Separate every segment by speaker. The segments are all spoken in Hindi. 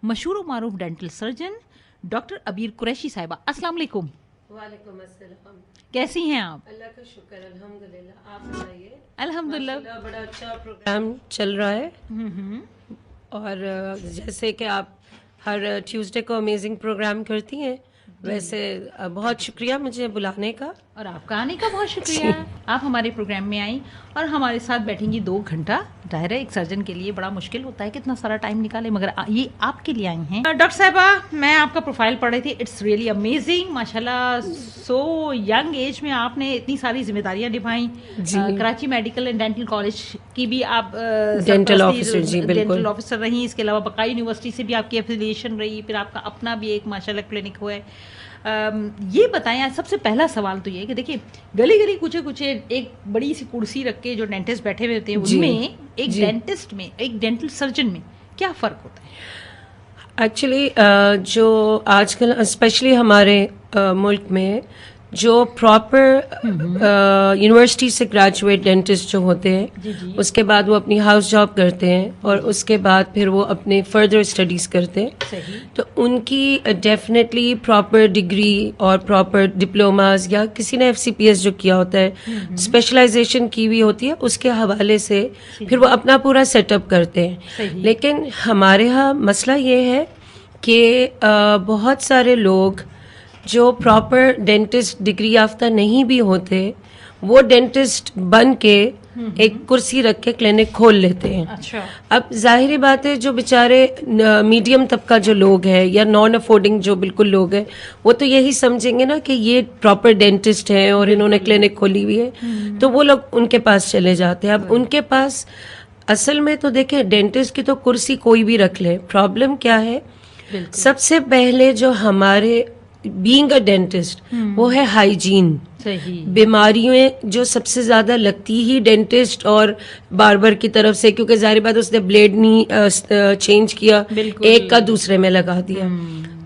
Speaker 1: मशहूर व मारूफ डेंटल सर्जन डॉक्टर अबीर कुरैशी साहिबा। अस्सलाम वालेकुम।
Speaker 2: वालेकुम अस्सलाम।
Speaker 1: कैसी हैं आप?
Speaker 2: अल्लाह का शुक्र, अल्हम्दुलिल्लाह। आप बताइए।
Speaker 1: अल्हम्दुलिल्लाह।
Speaker 2: माशाल्लाह बड़ा अच्छा प्रोग्राम चल रहा है और जैसे कि आप हर ट्यूसडे को अमेजिंग प्रोग्राम करती हैं, वैसे बहुत शुक्रिया मुझे बुलाने का।
Speaker 1: और आपका आने का बहुत शुक्रिया। आप हमारे प्रोग्राम में आई और हमारे साथ बैठेंगी 2 घंटा। जाहिर है एक सर्जन के लिए बड़ा मुश्किल होता है कि इतना सारा टाइम निकाले, मगर ये आपके लिए आई हैं। डॉक्टर साहिबा, मैं आपका प्रोफाइल पढ़ रही थी, इट्स रियली अमेजिंग। माशाल्लाह, सो यंग एज में आपने इतनी सारी जिम्मेदारियां निभाई। Karachi medical and dental college की भी आप
Speaker 2: डेंटल ऑफिसर, जी बिल्कुल,
Speaker 1: डेंटल ऑफिसर रही। इसके अलावा बकाई यूनिवर्सिटी से भी आपकी एफिलिएशन रही, फिर आपका अपना भी एक माशाल्लाह क्लिनिक हुआ है। ये बताएं, सबसे पहला सवाल तो ये है कि देखिए गली गली कुछ एक बड़ी सी कुर्सी रख के जो डेंटिस्ट बैठे हुए होते हैं, उनमें एक डेंटिस्ट में एक डेंटल सर्जन में क्या फ़र्क होता है?
Speaker 2: एक्चुअली जो आजकल स्पेशली हमारे मुल्क में जो प्रॉपर यूनिवर्सिटी से ग्रेजुएट डेंटिस्ट जो होते हैं, उसके बाद वो अपनी हाउस जॉब करते हैं और उसके बाद फिर वो अपने फर्दर स्टडीज़ करते हैं, तो उनकी डेफिनेटली प्रॉपर डिग्री और प्रॉपर डिप्लोमास या किसी ने FCPS जो किया होता है, स्पेशलाइजेशन की हुई होती है, उसके हवाले से फिर वो अपना पूरा सेटअप करते हैं। लेकिन हमारे यहाँ मसला ये है कि बहुत सारे लोग जो प्रॉपर डेंटिस्ट डिग्री याफ्ता नहीं भी होते, वो डेंटिस्ट बन के एक कुर्सी रख के क्लिनिक खोल लेते हैं।
Speaker 1: अच्छा।
Speaker 2: अब जाहिर बात है जो बेचारे मीडियम तबका जो लोग हैं या नॉन अफोर्डिंग जो बिल्कुल लोग हैं, वो तो यही समझेंगे ना कि ये प्रॉपर डेंटिस्ट हैं और इन्होंने क्लिनिक खोली हुई है, तो वो लोग उनके पास चले जाते हैं। अब उनके पास असल में तो देखें, डेंटिस्ट की तो कुर्सी कोई भी रख ले, प्रॉब्लम क्या है, सबसे पहले जो हमारे बीइंग अ डेंटिस्ट वो है हाइजीन। बीमारियों जो सबसे ज्यादा लगती ही डेंटिस्ट और बार्बर की तरफ से, क्योंकि जाहिर बात उसने ब्लेड नहीं चेंज किया, एक का दूसरे में लगा दिया।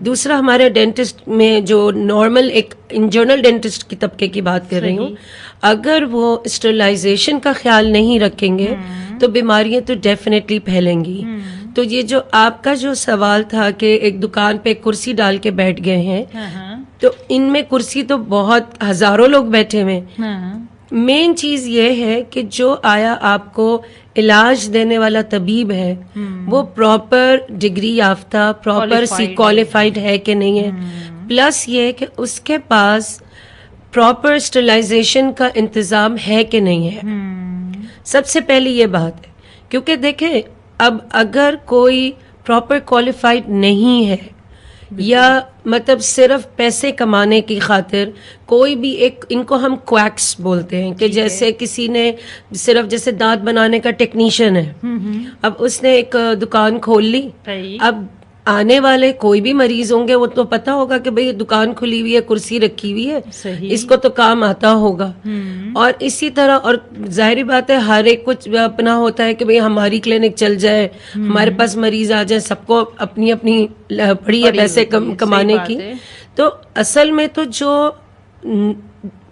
Speaker 2: दूसरा, हमारे डेंटिस्ट में जो नॉर्मल एक जनरल डेंटिस्ट की तबके की बात कर रही हूँ, अगर वो स्टरलाइजेशन का ख्याल नहीं रखेंगे तो बीमारियां तो डेफिनेटली फैलेंगी। तो ये जो आपका जो सवाल था कि एक दुकान पे कुर्सी डाल के बैठ गए हैं, तो इनमें कुर्सी तो बहुत हजारों लोग बैठे हुए हैं। मेन चीज ये है कि जो आया आपको इलाज देने वाला तबीब है, वो प्रॉपर डिग्री याफ्ता, प्रॉपर क्वालिफाइड है कि नहीं है, प्लस ये कि उसके पास प्रॉपर स्टरलाइजेशन का इंतजाम है कि नहीं है। सबसे पहली ये बात है, क्योंकि देखें अब अगर कोई प्रॉपर क्वालिफाइड नहीं है या मतलब सिर्फ पैसे कमाने की खातिर कोई भी एक, इनको हम क्वैक्स बोलते हैं कि जैसे किसी ने सिर्फ जैसे दांत बनाने का टेक्नीशियन है, अब उसने एक दुकान खोल ली, अब आने वाले कोई भी मरीज होंगे वो तो पता होगा कि भाई दुकान खुली हुई है, कुर्सी रखी हुई है, इसको तो काम आता होगा। और इसी तरह, और जाहिर बात है हर एक कुछ अपना होता है कि भाई हमारी क्लिनिक चल जाए, हमारे पास मरीज आ जाए, सबको अपनी अपनी पड़ी है पैसे कमाने की। तो असल में तो जो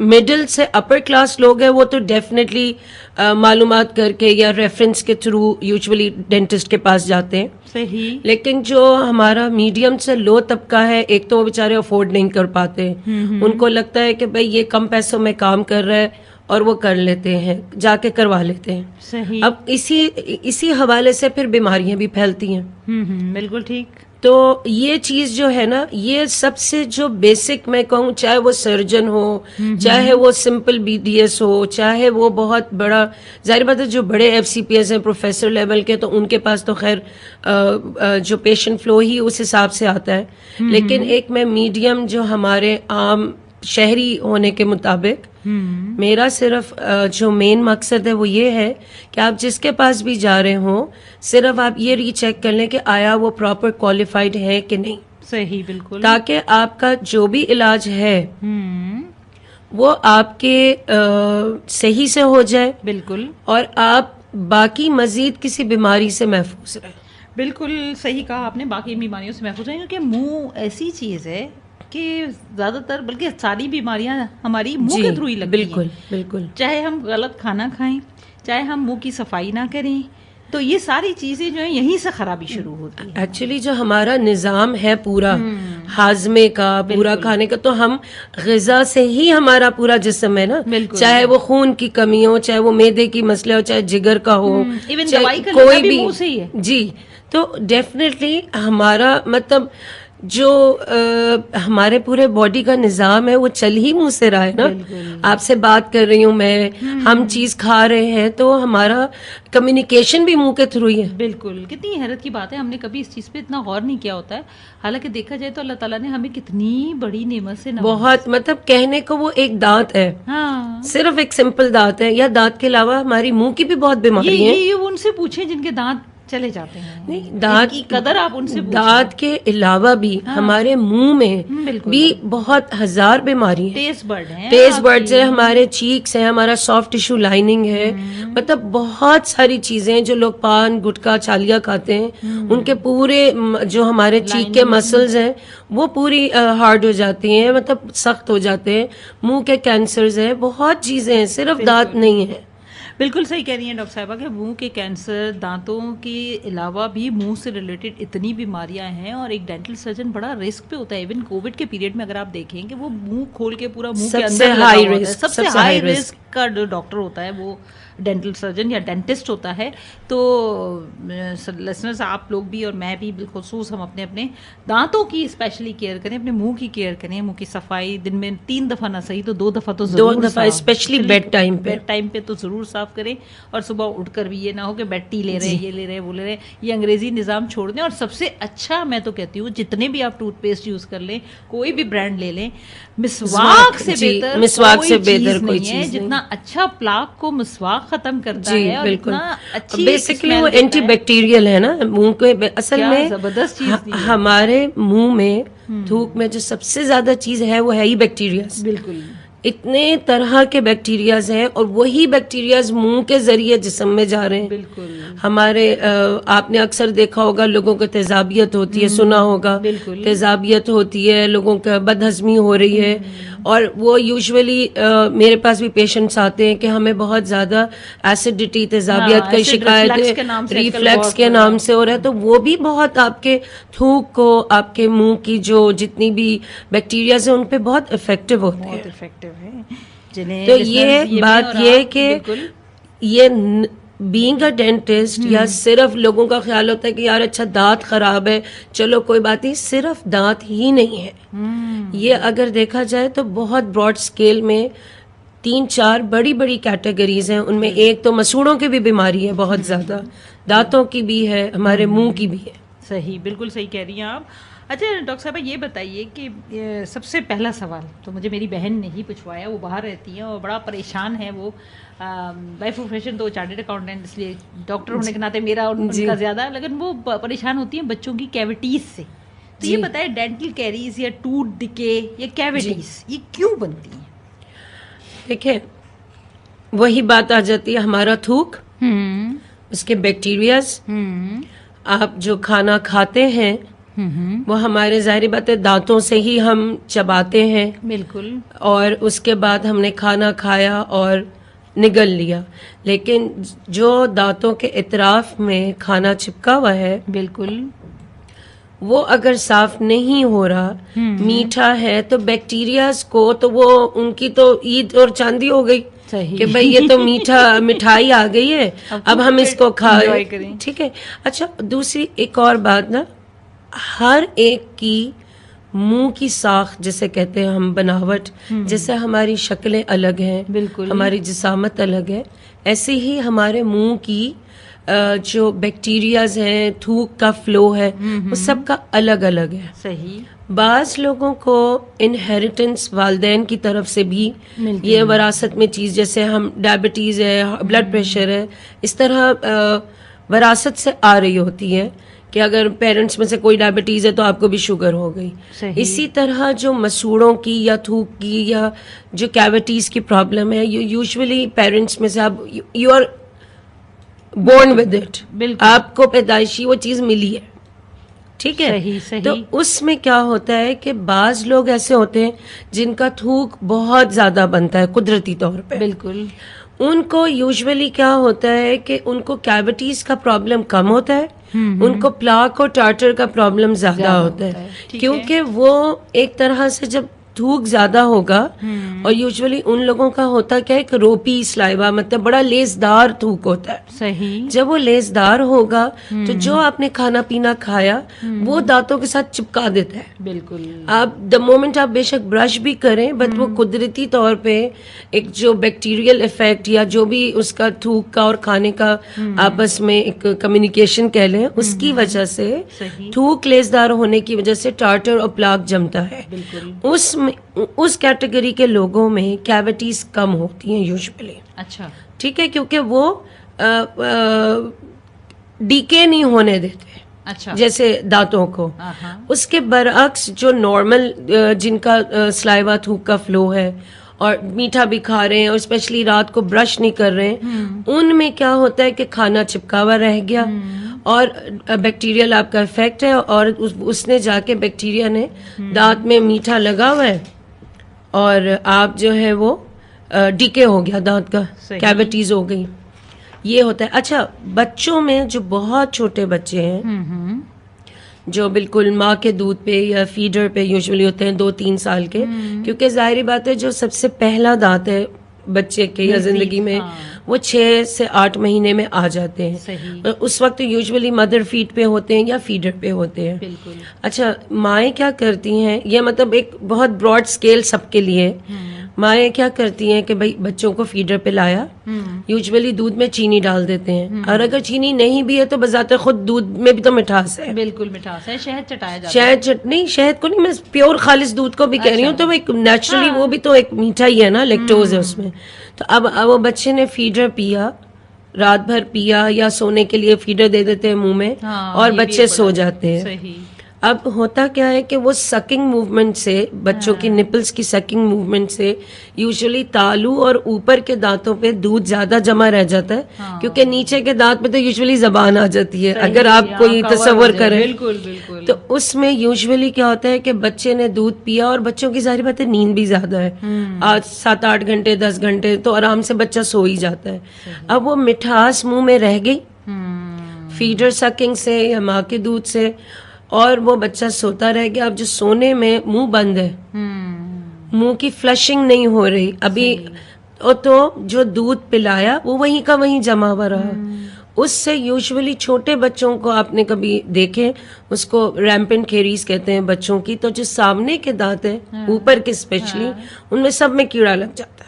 Speaker 2: मिडिल से अपर क्लास लोग हैं वो तो डेफिनेटली मालूमात करके या रेफरेंस के थ्रू यूजुअली डेंटिस्ट के पास जाते हैं।
Speaker 1: सही।
Speaker 2: लेकिन जो हमारा मीडियम से लो तबका है, एक तो वो बेचारे अफोर्ड नहीं कर पाते, उनको लगता है कि भाई ये कम पैसों में काम कर रहा है और वो कर लेते हैं, जाके करवा लेते हैं।
Speaker 1: सही।
Speaker 2: अब इसी हवाले से फिर बीमारियां भी फैलती हैं।
Speaker 1: बिल्कुल ठीक।
Speaker 2: तो ये चीज जो है ना, ये सबसे जो बेसिक मैं कहूँ, चाहे वो सर्जन हो, चाहे वो सिंपल BDS हो, चाहे वो बहुत बड़ा, जाहिर बात है जो बड़े FCPS हैं प्रोफेसर लेवल के, तो उनके पास तो खैर जो पेशेंट फ्लो ही उस हिसाब से आता है। लेकिन एक मैं मीडियम जो हमारे आम शहरी होने के मुताबिक, मेरा सिर्फ जो मेन मकसद है वो ये है कि आप जिसके पास भी जा रहे हो, सिर्फ आप ये रीचेक कर लें कि आया वो प्रॉपर क्वालिफाइड है कि नहीं।
Speaker 1: सही, बिल्कुल।
Speaker 2: ताकि आपका जो भी इलाज है वो आपके सही से हो जाए, बिल्कुल, और आप बाकी मजीद किसी बीमारी से महफूज रहें।
Speaker 1: बिल्कुल सही कहा आपने, बाकी बीमारियों से महफूज रहें, क्योंकि मुंह ऐसी चीज है कि ज्यादातर बल्कि सारी बीमारियां हमारी मुंह के थ्रू ही लगती हैं।
Speaker 2: बिल्कुल बिल्कुल।
Speaker 1: चाहे हम गलत खाना खाएं, चाहे हम मुंह की सफाई ना करें, तो ये सारी चीजें जो है यहीं से खराबी शुरू होती है।
Speaker 2: एक्चुअली जो हमारा निजाम है पूरा हाजमे का, पूरा खाने का, तो हम ग़िज़ा से ही हमारा पूरा जिस्म है ना, चाहे वो खून की कमी हो, चाहे वो मैदे की मसले हो, चाहे जिगर का हो,
Speaker 1: इवन
Speaker 2: चाहे
Speaker 1: दवाई का
Speaker 2: कोई
Speaker 1: लेना भी
Speaker 2: भी
Speaker 1: मुंह से ही है।
Speaker 2: जी, तो डेफिनेटली हमारा मतलब जो हमारे पूरे बॉडी का निजाम है वो चल ही मुंह से रहा है ना। आपसे बात कर रही हूँ मैं, हम चीज खा रहे हैं तो हमारा कम्युनिकेशन भी मुंह के थ्रू ही है।
Speaker 1: बिल्कुल, कितनी हैरत की बात है, हमने कभी इस चीज पे इतना गौर नहीं किया होता है। हालांकि देखा जाए तो अल्लाह ताला ने हमें कितनी बड़ी नेमत से नवाजा।
Speaker 2: बहुत, मतलब कहने को वो एक दांत है,
Speaker 1: हाँ,
Speaker 2: सिर्फ एक सिंपल दांत है, या दांत के अलावा हमारी मुंह की भी बहुत बीमारी है।
Speaker 1: ये उनसे पूछे जिनके दांत चले जाते हैं।
Speaker 2: नहीं, दांत
Speaker 1: की कदर आप उनसे पूछें।
Speaker 2: दांत के अलावा भी हमारे मुंह में
Speaker 1: बिल्कुल।
Speaker 2: भी बहुत हजार बीमारी है।
Speaker 1: टेस्ट बर्ड है,
Speaker 2: टेस्ट बर्ड्स है, हमारे चीक्स है, हमारा सॉफ्ट टिश्यू लाइनिंग है, मतलब बहुत सारी चीजें हैं। जो लोग पान गुटखा चालिया खाते हैं उनके पूरे जो हमारे चीक के मसल्स हैं वो पूरी हार्ड हो जाती हैं, मतलब सख्त हो जाते हैं। मुंह के कैंसर्स हैं, बहुत चीजें हैं, सिर्फ दांत नहीं है।
Speaker 1: बिल्कुल सही कह रही हैं डॉक्टर साहिबा कि मुंह के कैंसर, दांतों के अलावा भी मुंह से रिलेटेड इतनी बीमारियां हैं और एक डेंटल सर्जन बड़ा रिस्क पे होता है। इवन कोविड के पीरियड में अगर आप देखें कि वो मुंह खोल के पूरा मुंह के अंदर लगा
Speaker 2: हाई
Speaker 1: होता है।
Speaker 2: रिस्क,
Speaker 1: सबसे हाई रिस्क का जो डॉक्टर होता है वो डेंटल सर्जन या डेंटिस्ट होता है। तो लिसनर्स, आप लोग भी और मैं भी बिलखुसूस हम अपने अपने दांतों की स्पेशली केयर करें, अपने मुंह की केयर करें। मुंह की सफाई दिन में 3 दफा ना सही तो 2 दफा तो जरूर,
Speaker 2: 2 दफा स्पेशली बेड टाइम
Speaker 1: पे तो जरूर साफ करें। और सुबह उठकर भी ये ना हो कि बेड टी ले रहे हैं, ये ले रहे हैं, वो ले रहे हैं, ये अंग्रेजी निजाम छोड़ दें। और सबसे अच्छा मैं तो कहती हूँ जितने भी आप टूथपेस्ट यूज कर लें, कोई भी ब्रांड ले लें, मिसवाक से बेहतर कोई चीज है। जितना अच्छा प्लाक को मिसवाक खत्म करता है और इतना अच्छी
Speaker 2: बेसिकली वो एंटीबैक्टीरियल है ना मुंह के। असल में
Speaker 1: जबरदस्त चीज
Speaker 2: हमारे मुंह में थूक में जो सबसे ज्यादा चीज है वो है ही बैक्टीरिया।
Speaker 1: बिल्कुल,
Speaker 2: इतने तरह के बैक्टीरियाज हैं और वही बैक्टीरियाज मुंह के जरिए जिस्म में जा रहे हैं।
Speaker 1: बिल्कुल,
Speaker 2: हमारे आपने अक्सर देखा होगा लोगों को तेजाबियत होती है, सुना होगा तेजाबियत होती है, लोगों का बदहजमी हो रही है। और वो यूजुअली मेरे पास भी पेशेंट्स आते हैं कि हमें बहुत ज्यादा एसिडिटी, तेजाबियत की शिकायत रिफ्लेक्स के नाम से हो रहा है। तो वो भी बहुत आपके थूक को, आपके मुंह की जो जितनी भी बैक्टीरियाज है उन पे बहुत इफेक्टिव होते हैं। तो ये बात ये कि ये बीइंग अ डेंटिस्ट या सिर्फ लोगों का ख्याल होता है कि यार अच्छा दांत खराब है, चलो कोई बात नहीं, सिर्फ दांत ही नहीं है। ये अगर देखा जाए तो बहुत ब्रॉड स्केल में 3-4 बड़ी बड़ी कैटेगरीज हैं। उनमें एक तो मसूड़ों की भी बीमारी है बहुत ज्यादा, दांतों की भी है, हमारे मुंह की भी है।
Speaker 1: सही, बिल्कुल सही कह रही हैं आप। अच्छा डॉक्टर साहब, ये बताइए कि सबसे पहला सवाल तो मुझे मेरी बहन ने ही पूछवाया, वो बाहर रहती हैं और बड़ा परेशान है वो। बाय प्रोफेशन तो चार्टर्ड अकाउंटेंट, इसलिए डॉक्टर होने के नाते मेरा और उनका ज़्यादा, लेकिन वो परेशान होती हैं बच्चों की कैविटीज़ से। तो ये बताइए, डेंटल कैरीज या टूथ डिके या कैविटीज़ ये क्यों बनती हैं?
Speaker 2: देखिए, वही बात आ जाती है, हमारा थूक, उसके बैक्टीरियाज, आप जो खाना खाते हैं वो हमारे ज़ाहिर बात है दांतों से ही हम चबाते हैं।
Speaker 1: बिल्कुल।
Speaker 2: और उसके बाद हमने खाना खाया और निगल लिया, लेकिन जो दांतों के इतराफ में खाना चिपका हुआ है, बिल्कुल, वो अगर साफ नहीं हो रहा, मीठा है, तो बैक्टीरियाज को तो वो उनकी तो ईद और चांदी हो गई कि भाई ये तो मिठाई आ गई है, अब हम इसको खाएं, ठीक है। अच्छा, दूसरी एक और बात ना, हर एक की मुंह की साख जिसे कहते हैं हम, बनावट, जैसे हमारी शक्लें अलग हैं, बिल्कुल, हमारी जिसामत अलग है, ऐसे ही हमारे मुंह की जो बैक्टीरियाज हैं, थूक का फ्लो है, वो सबका अलग अलग है।
Speaker 1: सही।
Speaker 2: बाज लोगों को इनहेरिटेंस वालदैन की तरफ से भी ये वरासत में चीज, जैसे हम डायबिटीज है, ब्लड प्रेशर है, इस तरह वरासत से आ रही होती है कि अगर पेरेंट्स में से कोई डायबिटीज है तो आपको भी शुगर हो गई। इसी तरह जो मसूड़ों की या थूक की या जो कैविटीज की प्रॉब्लम है, यूजुअली पेरेंट्स में से आप you are born with it, आपको पैदाइशी वो चीज मिली है, ठीक है।
Speaker 1: सही।
Speaker 2: तो उसमें क्या होता है कि बाज लोग ऐसे होते हैं जिनका थूक बहुत ज्यादा बनता है कुदरती तौर पे,
Speaker 1: बिल्कुल,
Speaker 2: उनको यूजुअली क्या होता है कि उनको कैविटीज का प्रॉब्लम कम होता है, उनको प्लाक और टार्टर का प्रॉब्लम ज्यादा होता है, क्योंकि वो एक तरह से जब थूक ज्यादा होगा, और यूजुअली उन लोगों का होता क्या है कि रोपी स्लाइवा, मतलब बड़ा लेसदार थूक होता है।
Speaker 1: सही।
Speaker 2: जब वो लेसदार होगा तो जो आपने खाना पीना खाया वो दांतों के साथ चिपका देता है।
Speaker 1: बिल्कुल।
Speaker 2: आप द मोमेंट आप बेशक ब्रश भी करें, बट वो कुदरती तौर पे एक जो बैक्टीरियल इफेक्ट या जो भी उसका थूक का और खाने का आपस में एक कम्युनिकेशन कह लें, उसकी वजह से थूक लेसदार होने की वजह से टार्टर और प्लाक जमता है।
Speaker 1: बिल्कुल।
Speaker 2: उस कैटेगरी के लोगों में कैविटीज कम होती हैं यूजुअली।
Speaker 1: अच्छा।
Speaker 2: ठीक है, क्योंकि वो डीके नहीं होने देते।
Speaker 1: अच्छा।
Speaker 2: जैसे दांतों को। उसके बरअक्स जो नॉर्मल जिनका स्लाइवा थूक का फ्लो है और मीठा भी खा रहे हैं और स्पेशली रात को ब्रश नहीं कर रहे हैं, उनमें क्या होता है कि खाना चिपका हुआ रह गया और बैक्टीरियल आपका इफेक्ट है, और उसने जाके बैक्टीरिया ने दांत में मीठा लगा हुआ है और आप जो है वो डीके हो गया दांत का, कैविटीज हो गई, ये होता है। अच्छा, बच्चों में जो बहुत छोटे बच्चे हैं जो बिल्कुल माँ के दूध पे या फीडर पे यूजुअली होते हैं 2-3 साल के, क्योंकि जाहिर बात है जो सबसे पहला दांत है बच्चे के या जिंदगी में, वो 6 से 8 महीने में आ जाते हैं।
Speaker 1: सही।
Speaker 2: उस वक्त यूजुअली मदर फीड पे होते हैं या फीडर पे होते हैं।
Speaker 1: बिल्कुल।
Speaker 2: अच्छा, माएँ क्या करती हैं, ये मतलब एक बहुत ब्रॉड स्केल सबके लिए, माएँ क्या करती हैं कि भाई बच्चों को फीडर पे लाया, यूजुअली दूध में चीनी डाल देते हैं, और अगर चीनी नहीं भी है तो बजाते खुद दूध में भी तो मिठास है।
Speaker 1: बिल्कुल मिठास है, शहद चटाया जाता
Speaker 2: है। शहद नहीं, शहद को नहीं, मैं प्योर खालिस दूध को भी कह रही हूँ, तो एक नेचुरली वो भी तो एक मीठा ही है ना, लेक्टोज है उसमें। तो अब वो बच्चे ने फीडर पिया, रात भर पिया, या सोने के लिए फीडर दे देते हैं मुंह में, और बच्चे सो जाते हैं।
Speaker 1: सही।
Speaker 2: अब होता क्या है कि वो सकिंग मूवमेंट से, बच्चों की निपल्स की सकिंग मूवमेंट से यूजुअली तालू और ऊपर के दांतों पे दूध ज्यादा जमा रह जाता है, क्योंकि नीचे के दांत पे तो यूजुअली जबान आ जाती है, अगर आप कोई तसव्वुर करें।
Speaker 1: बिल्कुल बिल्कुल।
Speaker 2: तो उसमें यूजुअली क्या होता है कि बच्चे ने दूध पिया, और बच्चों की जाहिर बात है नींद भी ज्यादा है, आज 7-8 घंटे 10 घंटे तो आराम से बच्चा सो ही जाता है। अब वो मिठास मुंह में रह गई फीडर सकिंग से या माँ के दूध से, और वो बच्चा सोता रह गया। अब जो सोने में मुंह बंद है, मुंह की फ्लशिंग नहीं हो रही अभी, और तो जो दूध पिलाया वो वहीं का वहीं जमा हुआ रहा। उससे यूजुअली छोटे बच्चों को आपने कभी देखे, उसको रैम्पेंट केरीज कहते हैं बच्चों की, तो जो सामने के दांत है ऊपर के स्पेशली, उनमें सब में कीड़ा लग जाता है।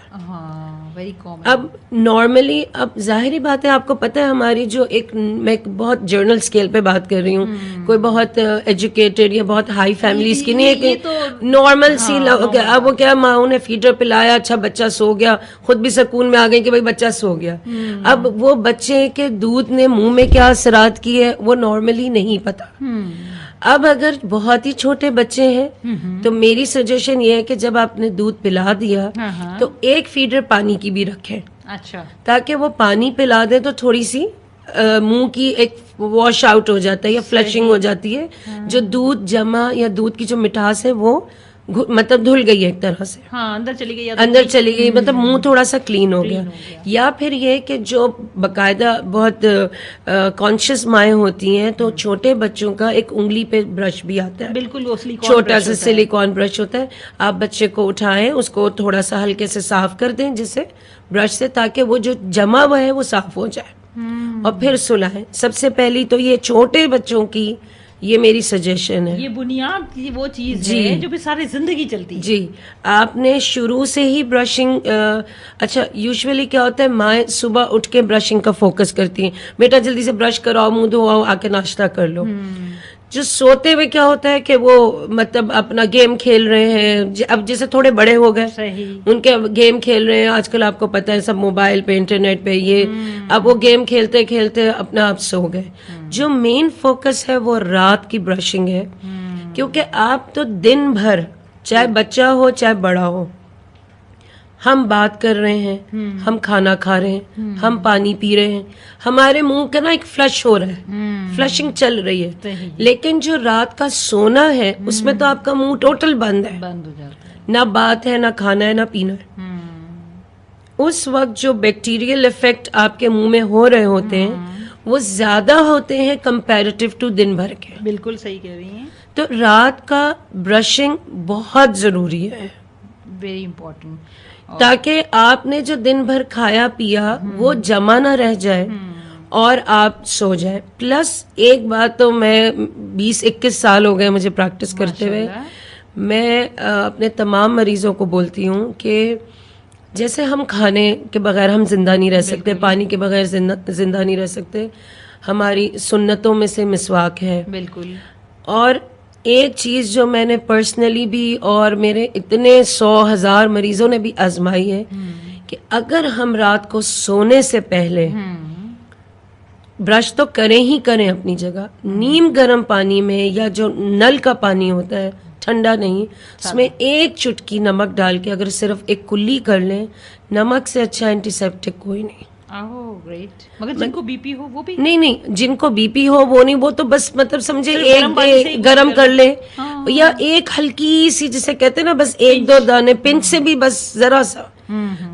Speaker 1: Very common.
Speaker 2: अब नॉर्मली, अब जाहिरी बात है, आपको पता है हमारी जो मैं एक बहुत जर्नल स्केल पे बात कर रही हूँ, कोई बहुत एजुकेटेड या बहुत हाई फैमिलीज की नहीं है, कि नॉर्मल सी। अब वो क्या, माँ ने फीडर पिलाया, अच्छा बच्चा सो गया, खुद भी सुकून में आ गई कि भाई बच्चा सो गया। अब वो बच्चे के दूध ने मुंह में क्या असरात की है वो नॉर्मली नहीं पता। अब अगर बहुत ही छोटे बच्चे हैं तो मेरी सजेशन ये है कि जब आपने दूध पिला दिया तो एक फीडर पानी की भी रखें।
Speaker 1: अच्छा।
Speaker 2: ताकि वो पानी पिला दे तो थोड़ी सी मुंह की एक वॉश आउट हो जाता है या फ्लशिंग हो जाती है, जो दूध जमा या दूध की जो मिठास है वो मतलब धुल गई है एक तरह से,
Speaker 1: अंदर चली गई,
Speaker 2: अंदर चली गई, मतलब मुंह थोड़ा सा क्लीन हो गया। या फिर ये कि जो बकायदा बहुत कॉन्शियस माएँ होती हैं, तो छोटे बच्चों का एक उंगली पे ब्रश भी आता है,
Speaker 1: बिल्कुल वो
Speaker 2: छोटा सा सिलिकॉन ब्रश होता है। आप बच्चे को उठाएं, उसको थोड़ा सा हल्के से साफ कर दें जिससे ब्रश से, ताकि वो जो जमा हुआ है वो साफ हो जाए, और फिर सुलाएं। सबसे पहली तो ये छोटे बच्चों की ये मेरी सजेशन है।
Speaker 1: ये बुनियाद की वो चीज है जो भी सारी जिंदगी चलती है।
Speaker 2: जी, आपने शुरू से ही ब्रशिंग, अच्छा यूजुअली क्या होता है, माँ सुबह उठ के ब्रशिंग का फोकस करती हैं, बेटा जल्दी से ब्रश कराओ, मुंह धोआओ, आके नाश्ता कर लो। जो सोते हुए क्या होता है कि वो मतलब अपना गेम खेल रहे हैं, अब जैसे थोड़े बड़े हो गए, उनके गेम खेल रहे हैं, आजकल आपको पता है सब मोबाइल पे, इंटरनेट पे, ये अब वो गेम खेलते खेलते अपना आप सो गए। जो मेन फोकस है वो रात की ब्रशिंग है, क्योंकि आप तो दिन भर, चाहे बच्चा हो चाहे बड़ा हो, हम बात कर रहे हैं, हम खाना खा रहे हैं, हम पानी पी रहे हैं, हमारे मुंह का ना एक फ्लश हो रहा है, फ्लशिंग चल रही है। लेकिन जो रात का सोना है उसमें तो आपका मुंह टोटल बंद है,
Speaker 1: बंद हो जाता है,
Speaker 2: ना बात है, ना खाना है, ना पीना है। उस वक्त जो बैक्टीरियल इफेक्ट आपके मुंह में हो रहे होते हैं वो ज्यादा होते हैं कंपैरेटिव टू दिन भर के।
Speaker 1: बिल्कुल सही कह रही हैं।
Speaker 2: तो रात का ब्रशिंग बहुत जरूरी है,
Speaker 1: वेरी इंपॉर्टेंट,
Speaker 2: ताकि आपने जो दिन भर खाया पिया वो जमा ना रह जाए और आप सो जाए। प्लस एक बात तो मैं 20-21 साल हो गए मुझे प्रैक्टिस करते हुए, मैं अपने तमाम मरीजों को बोलती हूँ कि जैसे हम खाने के बगैर हम जिंदा नहीं रह सकते, पानी के बगैर जिंदा नहीं रह सकते, हमारी सुन्नतों में से मिसवाक है।
Speaker 1: बिल्कुल।
Speaker 2: और एक चीज जो मैंने पर्सनली भी और मेरे इतने 100,000 मरीजों ने भी आजमाई है कि अगर हम रात को सोने से पहले ब्रश तो करें ही करें अपनी जगह, नीम गर्म पानी में या जो नल का पानी होता है ठंडा नहीं, उसमें एक चुटकी नमक डाल के अगर सिर्फ एक कुल्ली कर लें, नमक से अच्छा एंटीसेप्टिक कोई नहीं।
Speaker 1: ग्रेट। मगर जिनको बीपी हो वो भी
Speaker 2: नहीं, जिनको बीपी हो वो नहीं, वो तो बस मतलब समझे एक गरम कर ले। या एक हल्की सी जिसे कहते हैं ना, बस 1-2 दाने पिंच से भी बस जरा सा।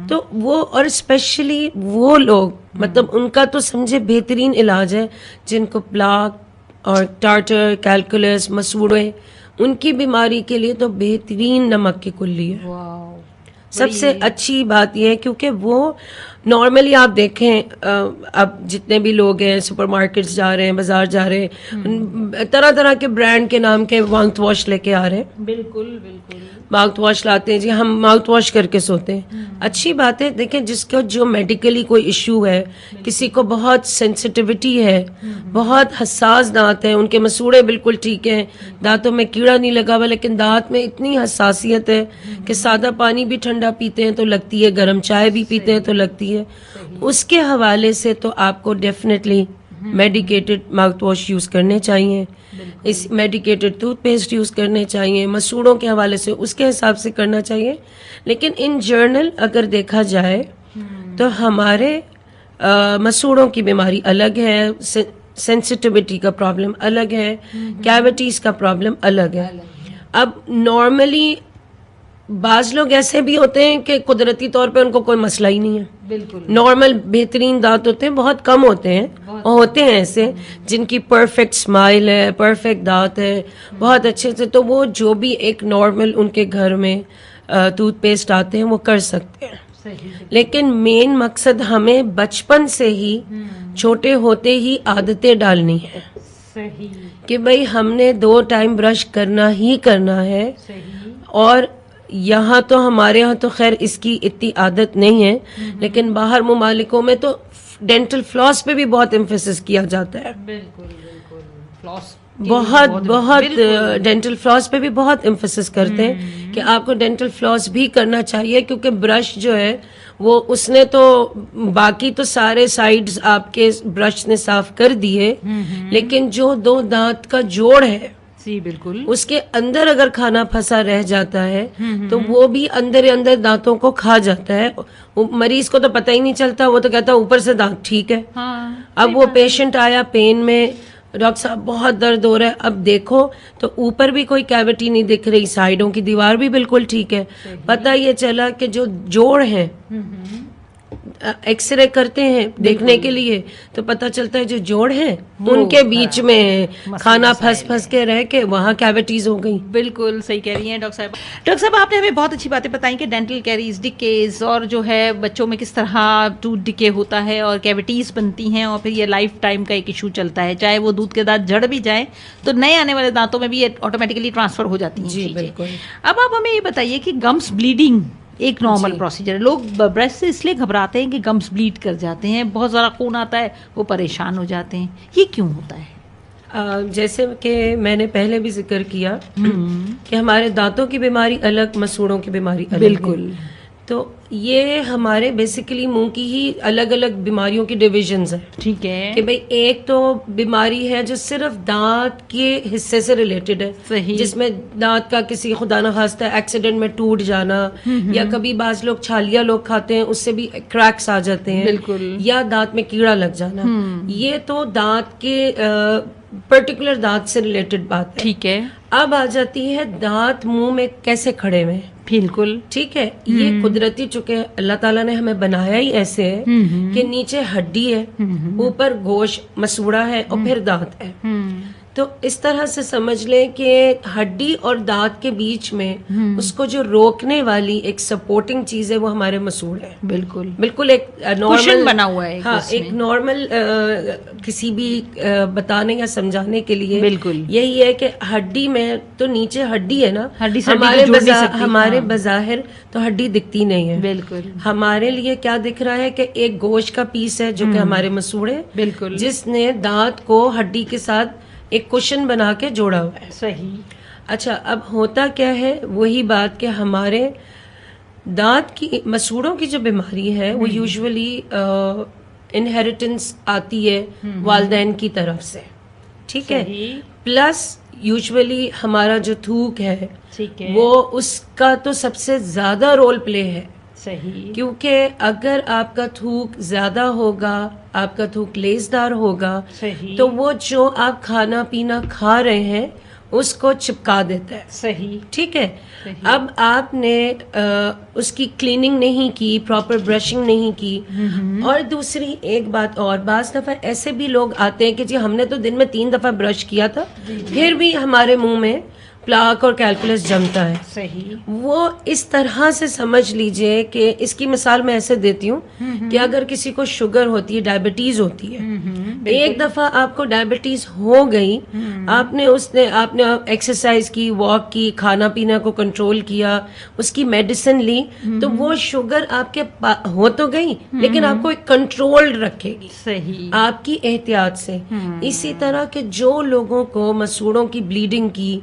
Speaker 2: तो वो, और स्पेशली वो लोग मतलब उनका तो समझे बेहतरीन इलाज है जिनको प्लाक और टार्टर, कैलकुलस, मसूड़े, उनकी बीमारी के लिए तो बेहतरीन नमक की कुल्ली है। सबसे अच्छी बात यह है क्योंकि वो नॉर्मली आप देखें अब जितने भी लोग हैं सुपरमार्केट्स जा रहे हैं, बाजार जा रहे हैं, तरह तरह के ब्रांड के नाम के माउथ वॉश लेके आ रहे हैं।
Speaker 1: बिल्कुल बिल्कुल।
Speaker 2: माउथ वॉश लाते हैं जी, हम माउथ वॉश करके सोते हैं। अच्छी बात है। देखें जिसको जो मेडिकली कोई इश्यू है, किसी को बहुत सेंसिटिविटी है, बहुत हसास दांत है, उनके मसूड़े बिल्कुल ठीक हैं, दांतों में कीड़ा नहीं लगा हुआ, लेकिन दांत में इतनी हसासियत है कि सादा पानी भी ठंडा पीते हैं तो लगती है, गर्म चाय भी पीते हैं तो लगती है। उसके हवाले से तो आपको definitely medicated mouth wash use करने चाहिए, इस मेडिकेटेड टूथपेस्ट यूज करने चाहिए, मसूड़ों के हवाले से उसके हिसाब से करना चाहिए। लेकिन इन जर्नल अगर देखा जाए तो हमारे मसूड़ों की बीमारी अलग है, सेंसिटिविटी का प्रॉब्लम अलग है, कैविटीज का प्रॉब्लम अलग है। अब नॉर्मली बाज लोग ऐसे भी होते हैं कि कुदरती तौर पे उनको कोई मसला ही नहीं है,
Speaker 1: बिल्कुल
Speaker 2: नॉर्मल बेहतरीन दांत होते हैं, बहुत कम होते हैं और होते हैं ऐसे जिनकी परफेक्ट स्माइल है, परफेक्ट दांत है, बहुत अच्छे से, तो वो जो भी एक नॉर्मल उनके घर में टूथपेस्ट आते हैं वो कर सकते हैं। लेकिन मेन मकसद हमें बचपन से ही छोटे होते ही आदतें डालनी है।
Speaker 1: सही।
Speaker 2: कि भाई हमने 2 टाइम ब्रश करना ही करना है।
Speaker 1: सही।
Speaker 2: और यहाँ तो हमारे यहाँ तो खैर इसकी इतनी आदत नहीं है, लेकिन बाहर मुमालिकों में तो डेंटल फ्लॉस पे भी बहुत एम्फेसिस किया जाता है।
Speaker 1: बिल्कुल बिल्कुल। फ्लॉस
Speaker 2: बहुत डेंटल फ्लॉस पे भी बहुत एम्फेसिस करते हैं कि आपको डेंटल फ्लॉस भी करना चाहिए, क्योंकि ब्रश जो है वो उसने तो बाकी तो सारे साइड्स आपके ब्रश ने साफ कर दिए, लेकिन जो 2 दांत का जोड़ है
Speaker 1: जी बिल्कुल,
Speaker 2: उसके अंदर अगर खाना फंसा रह जाता है तो वो भी अंदर दांतों को खा जाता है। मरीज को तो पता ही नहीं चलता, वो तो कहता है ऊपर से दांत ठीक है।
Speaker 1: हाँ,
Speaker 2: अब वो पेशेंट आया पेन में, डॉक्टर साहब बहुत दर्द हो रहा है, अब देखो तो ऊपर भी कोई कैविटी नहीं दिख रही, साइडों की दीवार भी बिल्कुल ठीक है। पता ये चला कि जो जोड़ है, एक्सरे करते हैं देखने के लिए तो पता चलता है जो जोड़ है उनके बीच में खाना फंस के रह के वहाँ कैविटीज हो गई।
Speaker 1: बिल्कुल सही कह रही हैं डॉक्टर साहब। डॉक्टर साहब आपने हमें बहुत अच्छी बातें बताई कि डेंटल कैरीज, डिकेज और जो है बच्चों में किस तरह टूथ डिके होता है और कैविटीज बनती हैं और फिर ये लाइफ टाइम का एक इशू चलता है, चाहे वो दूध के दांत जड़ भी जाए तो नए आने वाले दांतों में भी ये ऑटोमेटिकली ट्रांसफर हो जाती हैं।
Speaker 2: जी बिल्कुल।
Speaker 1: अब आप हमें ये बताइए कि गम्स ब्लीडिंग एक नॉर्मल प्रोसीजर है, लोग ब्रश से इसलिए घबराते हैं कि गम्स ब्लीड कर जाते हैं, बहुत ज़्यादा खून आता है, वो परेशान हो जाते हैं, ये क्यों होता है?
Speaker 2: जैसे कि मैंने पहले भी जिक्र किया कि हमारे दांतों की बीमारी अलग, मसूड़ों की बीमारी अलग।
Speaker 1: बिल्कुल।
Speaker 2: तो ये हमारे बेसिकली मुंह की ही अलग अलग बीमारियों की डिविजन्स है।
Speaker 1: ठीक है
Speaker 2: कि भाई एक तो बीमारी है जो सिर्फ दांत के हिस्से से रिलेटेड है।
Speaker 1: सही।
Speaker 2: जिसमें दांत का किसी खुदा न खास्ता एक्सीडेंट में टूट जाना, या कभी बाज लोग छालिया लोग खाते हैं उससे भी क्रैक्स आ जाते हैं।
Speaker 1: बिल्कुल।
Speaker 2: या दांत में कीड़ा लग जाना, ये तो दांत के पर्टिकुलर दांत से रिलेटेड बात है।
Speaker 1: ठीक है।
Speaker 2: अब आ जाती है दांत मुंह में कैसे खड़े हुए।
Speaker 1: बिल्कुल।
Speaker 2: ठीक है, ये कुदरती चूंकि अल्लाह ताला ने हमें बनाया ही ऐसे है कि नीचे हड्डी है, ऊपर गोश्त मसूड़ा है और फिर दांत है। तो इस तरह से समझ लें कि हड्डी और दांत के बीच में उसको जो रोकने वाली एक सपोर्टिंग चीज है वो हमारे मसूड़ है।
Speaker 1: बिल्कुल
Speaker 2: बिल्कुल एक नॉर्मल
Speaker 1: बना हुआ है।
Speaker 2: हाँ, एक नॉर्मल किसी भी बताने या समझाने के लिए
Speaker 1: बिल्कुल
Speaker 2: यही है कि हड्डी में तो नीचे हड्डी है ना,
Speaker 1: हड्डी
Speaker 2: हमारे बज़ाहिर तो हड्डी दिखती नहीं है।
Speaker 1: बिल्कुल
Speaker 2: हमारे लिए क्या दिख रहा है कि एक गोश्त का पीस है जो कि हमारे मसूड़ है,
Speaker 1: बिल्कुल,
Speaker 2: जिसने दांत को हड्डी के साथ एक कुशन बना के जोड़ा हुआ है।
Speaker 1: सही।
Speaker 2: अच्छा, अब होता क्या है, वही बात कि हमारे दांत की मसूड़ों की जो बीमारी है वो यूजुअली इनहेरिटेंस आती है वालिदैन की तरफ से, ठीक है। प्लस यूजुअली हमारा जो थूक है,
Speaker 1: ठीक है,
Speaker 2: वो उसका तो सबसे ज्यादा रोल प्ले है।
Speaker 1: सही।
Speaker 2: क्योंकि अगर आपका थूक ज्यादा होगा, आपका थूक लेसदार होगा,
Speaker 1: सही,
Speaker 2: तो वो जो आप खाना पीना खा रहे हैं उसको चिपका देता है।
Speaker 1: सही,
Speaker 2: ठीक है। अब आपने उसकी क्लीनिंग नहीं की, प्रॉपर ब्रशिंग नहीं की। और दूसरी एक बात और, बाज दफा ऐसे भी लोग आते हैं कि जी हमने तो दिन में 3 दफा ब्रश किया था, फिर भी हमारे मुंह में प्लाक और कैलकुलस जमता है।
Speaker 1: सही।
Speaker 2: वो इस तरह से समझ लीजिए कि इसकी मिसाल मैं ऐसे देती हूँ कि अगर किसी को शुगर होती है, डायबिटीज होती है, एक दफा आपको डायबिटीज हो गई, आपने एक्सरसाइज की, वॉक की, खाना पीना को कंट्रोल किया, उसकी मेडिसिन ली, तो वो शुगर आपके हो तो गई लेकिन आपको एक कंट्रोल्ड रखेगी।
Speaker 1: सही।
Speaker 2: आपकी एहतियात से। इसी तरह के जो लोगों को मसूड़ों की ब्लीडिंग की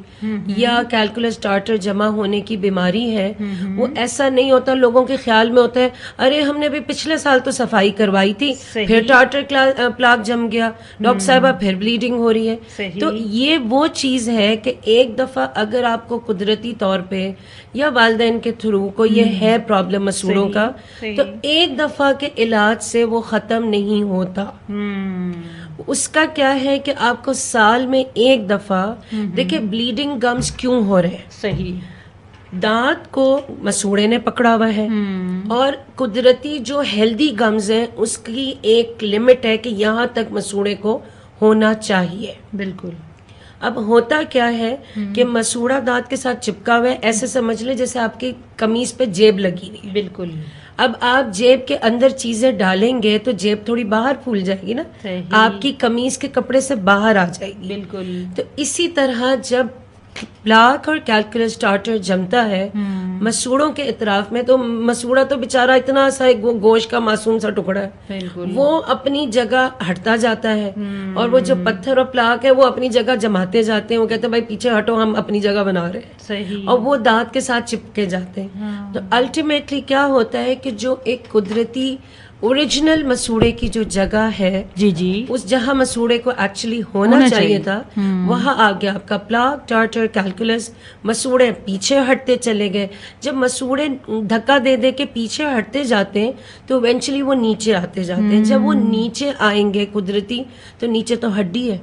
Speaker 2: या कैलकुलस टार्टर जमा होने की बीमारी है, वो ऐसा नहीं होता, लोगों के ख्याल में होता है अरे हमने भी पिछले साल तो सफाई करवाई थी, फिर टार्टर प्लाक जम गया, डॉक्टर साहबा फिर ब्लीडिंग हो रही है। तो ये वो चीज है कि एक दफा अगर आपको कुदरती तौर पे या वालिदैन के थ्रू को ये है प्रॉब्लम मसूड़ों का, तो एक दफा के इलाज से वो खत्म नहीं होता। उसका क्या है कि आपको साल में एक दफा, देखिए ब्लीडिंग गम्स क्यों हो रहे हैं,
Speaker 1: सही,
Speaker 2: दांत को मसूड़े ने पकड़ा हुआ है, और कुदरती जो हेल्दी गम्स हैं उसकी एक लिमिट है कि यहाँ तक मसूड़े को होना चाहिए।
Speaker 1: बिल्कुल।
Speaker 2: अब होता क्या है कि मसूड़ा दांत के साथ चिपका हुआ है, ऐसे समझ ले जैसे आपकी कमीज पे जेब लगी हुई है।
Speaker 1: बिल्कुल।
Speaker 2: अब आप जेब के अंदर चीजें डालेंगे तो जेब थोड़ी बाहर फूल जाएगी ना, आपकी कमीज के कपड़े से बाहर आ जाएगी।
Speaker 1: बिल्कुल।
Speaker 2: तो इसी तरह जब प्लाक और कैलकुलस टार्टर जमता है मसूड़ों के इतराफ में, तो मसूड़ा तो बेचारा इतना सा एक गोश्त का मासूम सा टुकड़ा है, वो अपनी जगह हटता जाता है, और वो जो पत्थर और प्लाक है वो अपनी जगह जमाते जाते हैं। वो कहते हैं भाई पीछे हटो, हम अपनी जगह बना रहे हैं।
Speaker 1: सही।
Speaker 2: और वो दांत के साथ चिपके जाते हैं। तो अल्टीमेटली क्या होता है कि जो एक कुदरती ओरिजिनल मसूड़े की जो जगह है, जी, उस जहां मसूड़े को एक्चुअली होना चाहिए था, वहां आ गया आपका प्लाक, टार्टर, कैलकुलस। मसूड़े पीछे हटते चले गए। जब मसूड़े धक्का दे दे के पीछे हटते जाते हैं तो इवेंचुअली वो नीचे आते जाते हैं। जब वो नीचे आएंगे कुदरती, तो नीचे तो हड्डी है,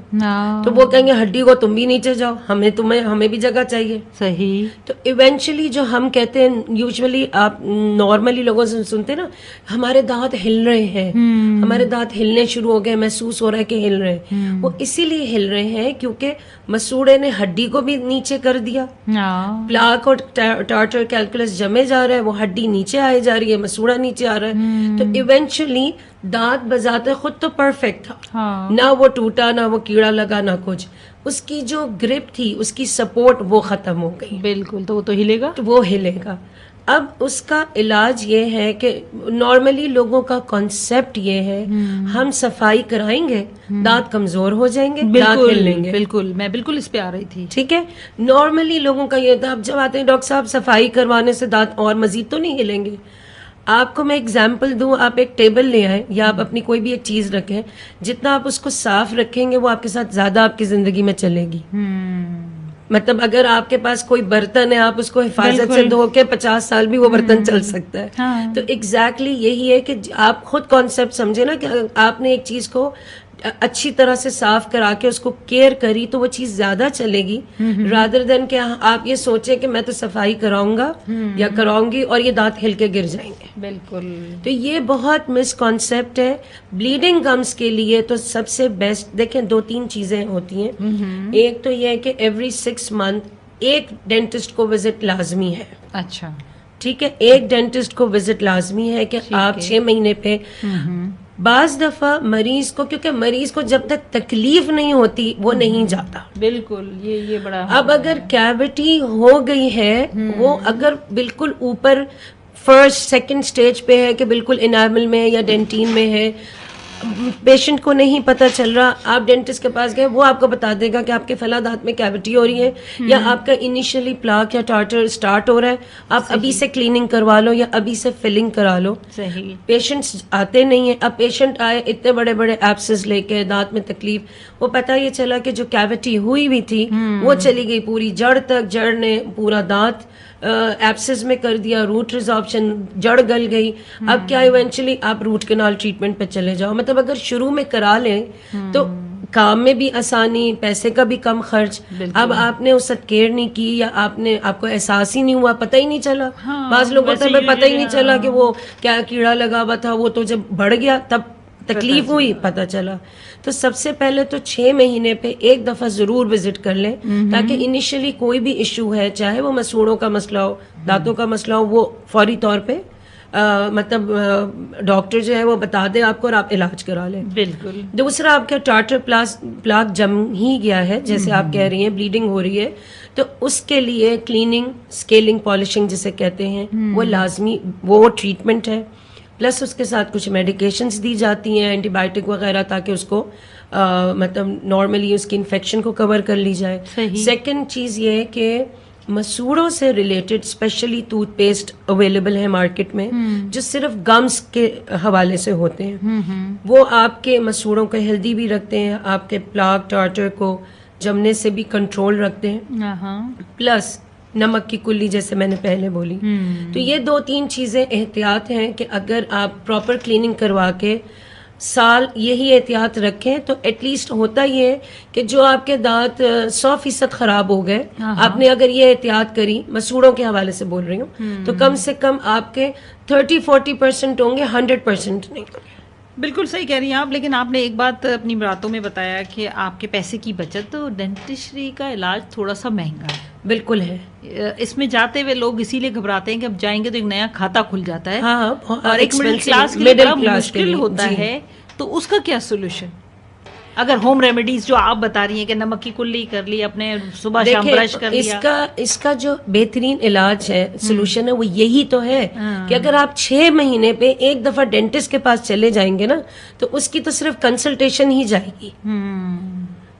Speaker 2: तो वो कहेंगे हड्डी को तुम भी नीचे जाओ, हमें भी जगह चाहिए।
Speaker 1: सही।
Speaker 2: तो इवेंचुअली जो हम कहते हैं, यूजुअली आप नॉर्मली लोगों से सुनते ना, हमारे दांत हिल रहे हैं, हमारे दांत हिलने शुरू हो गए, महसूस हो रहा है कि हिल रहे हैं। वो इसीलिए हिल रहे हैं क्योंकि मसूड़े ने हड्डी को भी नीचे कर दिया। प्लाक और टार्टर कैलकुलस जमे जा रहा है, वो हड्डी नीचे आई जा रही है, मसूड़ा नीचे आ रहा है। तो इवेंचुअली दांत बजाते खुद तो परफेक्ट था, ना वो टूटा, ना वो कीड़ा लगा, ना कुछ। उसकी जो ग्रिप थी, उसकी सपोर्ट वो खत्म हो गई।
Speaker 1: बिल्कुल। तो वो तो हिलेगा,
Speaker 2: तो वो हिलेगा। अब उसका इलाज ये है कि नॉर्मली लोगों का कॉन्सेप्ट ये है, हम सफाई कराएंगे, दांत कमजोर हो जाएंगे, दांत हिलेंगे।
Speaker 1: बिल्कुल, मैं बिल्कुल इस पे आ रही थी।
Speaker 2: ठीक है, नॉर्मली लोगों का ये था। अब जब आते हैं डॉक्टर साहब सफाई करवाने से दांत और मजीद तो नहीं हिलेंगे। आपको मैं एग्जाम्पल दूं, आप एक टेबल ले आए या आप अपनी कोई भी एक चीज रखें, जितना आप उसको साफ रखेंगे वो आपके साथ ज्यादा आपकी जिंदगी में चलेगी। मतलब अगर आपके पास कोई बर्तन है, आप उसको हिफाजत से धो के 50 साल भी वो बर्तन चल सकता है। तो एग्जैक्टली यही है कि आप खुद कॉन्सेप्ट समझे ना कि आपने एक चीज को अच्छी तरह से साफ करा के उसको केयर करी तो वो चीज ज्यादा चलेगी, रादर देन कि आप ये सोचें कि मैं तो सफाई कराऊंगा या कराऊंगी और ये दांत हिल के गिर जाएंगे।
Speaker 1: बिल्कुल।
Speaker 2: तो ये बहुत मिसकॉन्सेप्ट है। ब्लीडिंग गम्स के लिए तो सबसे बेस्ट देखें, 2-3 चीजें होती हैं। एक तो ये है कि एवरी 6 मंथ एक डेंटिस्ट को विजिट लाजमी है।
Speaker 1: अच्छा,
Speaker 2: ठीक है, एक डेंटिस्ट को विजिट लाजमी है कि आप 6 महीने पे। बाज दफा मरीज को, क्योंकि मरीज को जब तक तकलीफ नहीं होती वो नहीं जाता।
Speaker 1: बिल्कुल, ये बड़ा।
Speaker 2: अब अगर कैविटी हो गई है, वो अगर बिल्कुल ऊपर फर्स्ट सेकंड स्टेज पे है कि बिल्कुल इनामल में या डेंटिन में है, पेशेंट को नहीं पता चल रहा, आप डेंटिस्ट के पास गए, वो आपको बता देगा कि आपके फला दांत में कैविटी हो रही है या आपका इनिशियली प्लाक या टार्टर स्टार्ट हो रहा है, आप अभी से क्लीनिंग करवा लो या अभी से फिलिंग करा लो।
Speaker 1: सही।
Speaker 2: पेशेंट्स आते नहीं है। अब पेशेंट आए इतने बड़े बड़े एब्सेस लेके, दांत में तकलीफ, वो पता ये चला कि जो कैविटी हुई भी थी वो चली गई पूरी जड़ तक, जड़ ने पूरा दांत एब्सेस में कर दिया, रूट रिजॉर्प्शन, जड़ गल गई। अब क्या, इवेंचुअली आप रूट कैनाल ट्रीटमेंट पे चले जाओ। मतलब अगर शुरू में करा लें तो काम में भी आसानी, पैसे का भी कम खर्च। अब आपने उससे केयर नहीं की या आपको एहसास ही नहीं हुआ, पता ही नहीं चला। बाज़ लोगों को पता ही नहीं चला कि वो क्या कीड़ा लगा हुआ था, वो तो जब बढ़ गया तब तकलीफ हुई, पता चला। तो सबसे पहले तो 6 महीने पे एक दफा जरूर विजिट कर लें, ताकि इनिशियली कोई भी इशू है, चाहे वो मसूड़ों का मसला हो, दांतों का मसला हो, वो फौरी तौर पे मतलब डॉक्टर जो है वो बता दे आपको और आप इलाज करा लें।
Speaker 1: बिल्कुल।
Speaker 2: दूसरा, आपका टार्टर प्लाक जम ही गया है, जैसे आप कह रही हैं, ब्लीडिंग हो रही है, तो उसके लिए क्लीनिंग, स्केलिंग, पॉलिशिंग जिसे कहते हैं, वो लाजमी, वो ट्रीटमेंट है। प्लस उसके साथ कुछ मेडिकेशंस दी जाती हैं, एंटीबायोटिक वगैरह, ताकि उसको मतलब नॉर्मली उसकी इन्फेक्शन को कवर कर ली जाए। सेकंड चीज़ ये है कि मसूड़ों से रिलेटेड स्पेशली टूथपेस्ट अवेलेबल है मार्केट में, जो सिर्फ गम्स के हवाले से होते हैं। वो आपके मसूड़ों को हेल्दी भी रखते हैं, आपके प्लाक टार्टर को जमने से भी कंट्रोल रखते हैं, प्लस नमक की कुल्ली जैसे मैंने पहले बोली। तो ये 2-3 चीजें एहतियात हैं कि अगर आप प्रॉपर क्लीनिंग करवा के साल यही एहतियात रखें तो एटलीस्ट होता ये कि जो आपके दांत 100% खराब हो गए, आपने अगर ये एहतियात करी, मसूड़ों के हवाले से बोल रही हूँ, तो कम से कम आपके 30-40% होंगे, 100% नहीं।
Speaker 1: बिल्कुल सही कह रही हैं आप। लेकिन आपने एक बात अपनी बातों में बताया कि आपके पैसे की बचत, तो डेंटिस्ट्री का इलाज थोड़ा सा महंगा है।
Speaker 2: बिल्कुल है।
Speaker 1: इसमें जाते हुए लोग इसीलिए घबराते हैं कि अब जाएंगे तो एक नया खाता खुल जाता है।
Speaker 2: हाँ,
Speaker 1: और एक मिडिल क्लास के लिए बड़ा मुश्किल होता है, तो उसका क्या सोल्यूशन? अगर होम रेमेडीज जो आप बता रही हैं कि नमक की कुल्ली कर ली, अपने सुबह शाम ब्रश कर लिया,
Speaker 2: इसका जो बेहतरीन इलाज है, सोल्यूशन है, वो यही तो है कि अगर आप 6 महीने पे एक दफा डेंटिस्ट के पास चले जाएंगे ना, तो उसकी तो सिर्फ कंसल्टेशन ही जाएगी।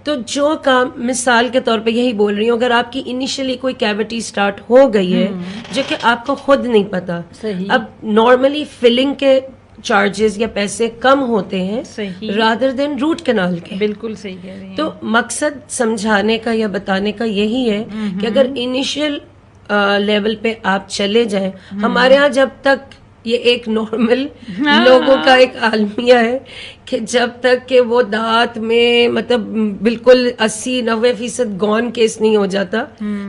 Speaker 2: तो जो काम, मिसाल के तौर पे यही बोल रही हूँ, अगर आपकी इनिशियली कोई कैविटी स्टार्ट हो गई है जो कि आपको खुद नहीं पता, अब नॉर्मली फिलिंग के चार्जेस या पैसे कम होते हैं रादर देन रूट कैनाल के।
Speaker 1: बिल्कुल सही कह रही हैं।
Speaker 2: तो मकसद समझाने का या बताने का यही है कि अगर इनिशियल लेवल पे आप चले जाएं, हमारे यहाँ जब तक ये एक नॉर्मल लोगों का एक आलमिया है कि जब तक कि वो दांत में मतलब बिल्कुल 80-90% गॉन केस नहीं हो जाता,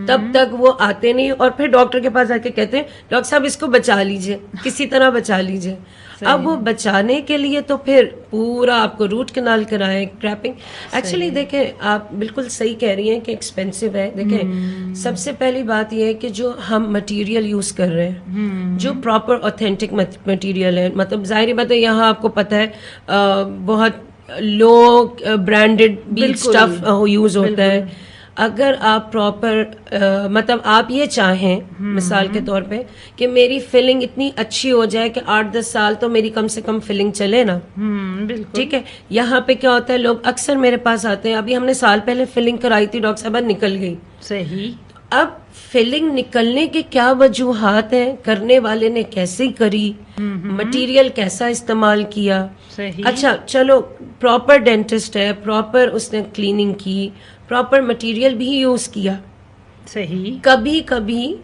Speaker 2: तब तक वो आते नहीं, और फिर डॉक्टर के पास आके कहते हैं डॉक्टर साहब इसको बचा लीजिए, किसी तरह बचा लीजिए। अब वो बचाने के लिए तो फिर पूरा आपको रूट कैनाल कराएं, क्रैपिंग। एक्चुअली देखें, आप बिल्कुल सही कह रही हैं कि एक्सपेंसिव है। देखें, सबसे पहली बात ये है कि जो हम मटेरियल यूज कर रहे हैं, जो प्रॉपर ऑथेंटिक मटेरियल है, मतलब जाहिर बात है यहाँ आपको पता है बहुत लो ब्रांडेड भी स्टफ यूज होता है। अगर आप प्रॉपर मतलब आप ये चाहें मिसाल के तौर पे कि मेरी फिलिंग इतनी अच्छी हो जाए कि 8-10 साल तो मेरी कम से कम फिलिंग चले ना, ठीक है। यहाँ पे क्या होता है, लोग अक्सर मेरे पास आते हैं, अभी हमने साल पहले फिलिंग कराई थी डॉक्टर साहब, निकल गई।
Speaker 1: सही।
Speaker 2: अब फिलिंग निकलने के क्या वजूहात हैं, करने वाले ने कैसे करी, मटेरियल कैसा इस्तेमाल किया।
Speaker 1: सही।
Speaker 2: अच्छा चलो, प्रॉपर डेंटिस्ट है, प्रॉपर उसने क्लीनिंग की, प्रॉपर मटेरियल भी यूज किया।
Speaker 1: सही।
Speaker 2: कभी कभी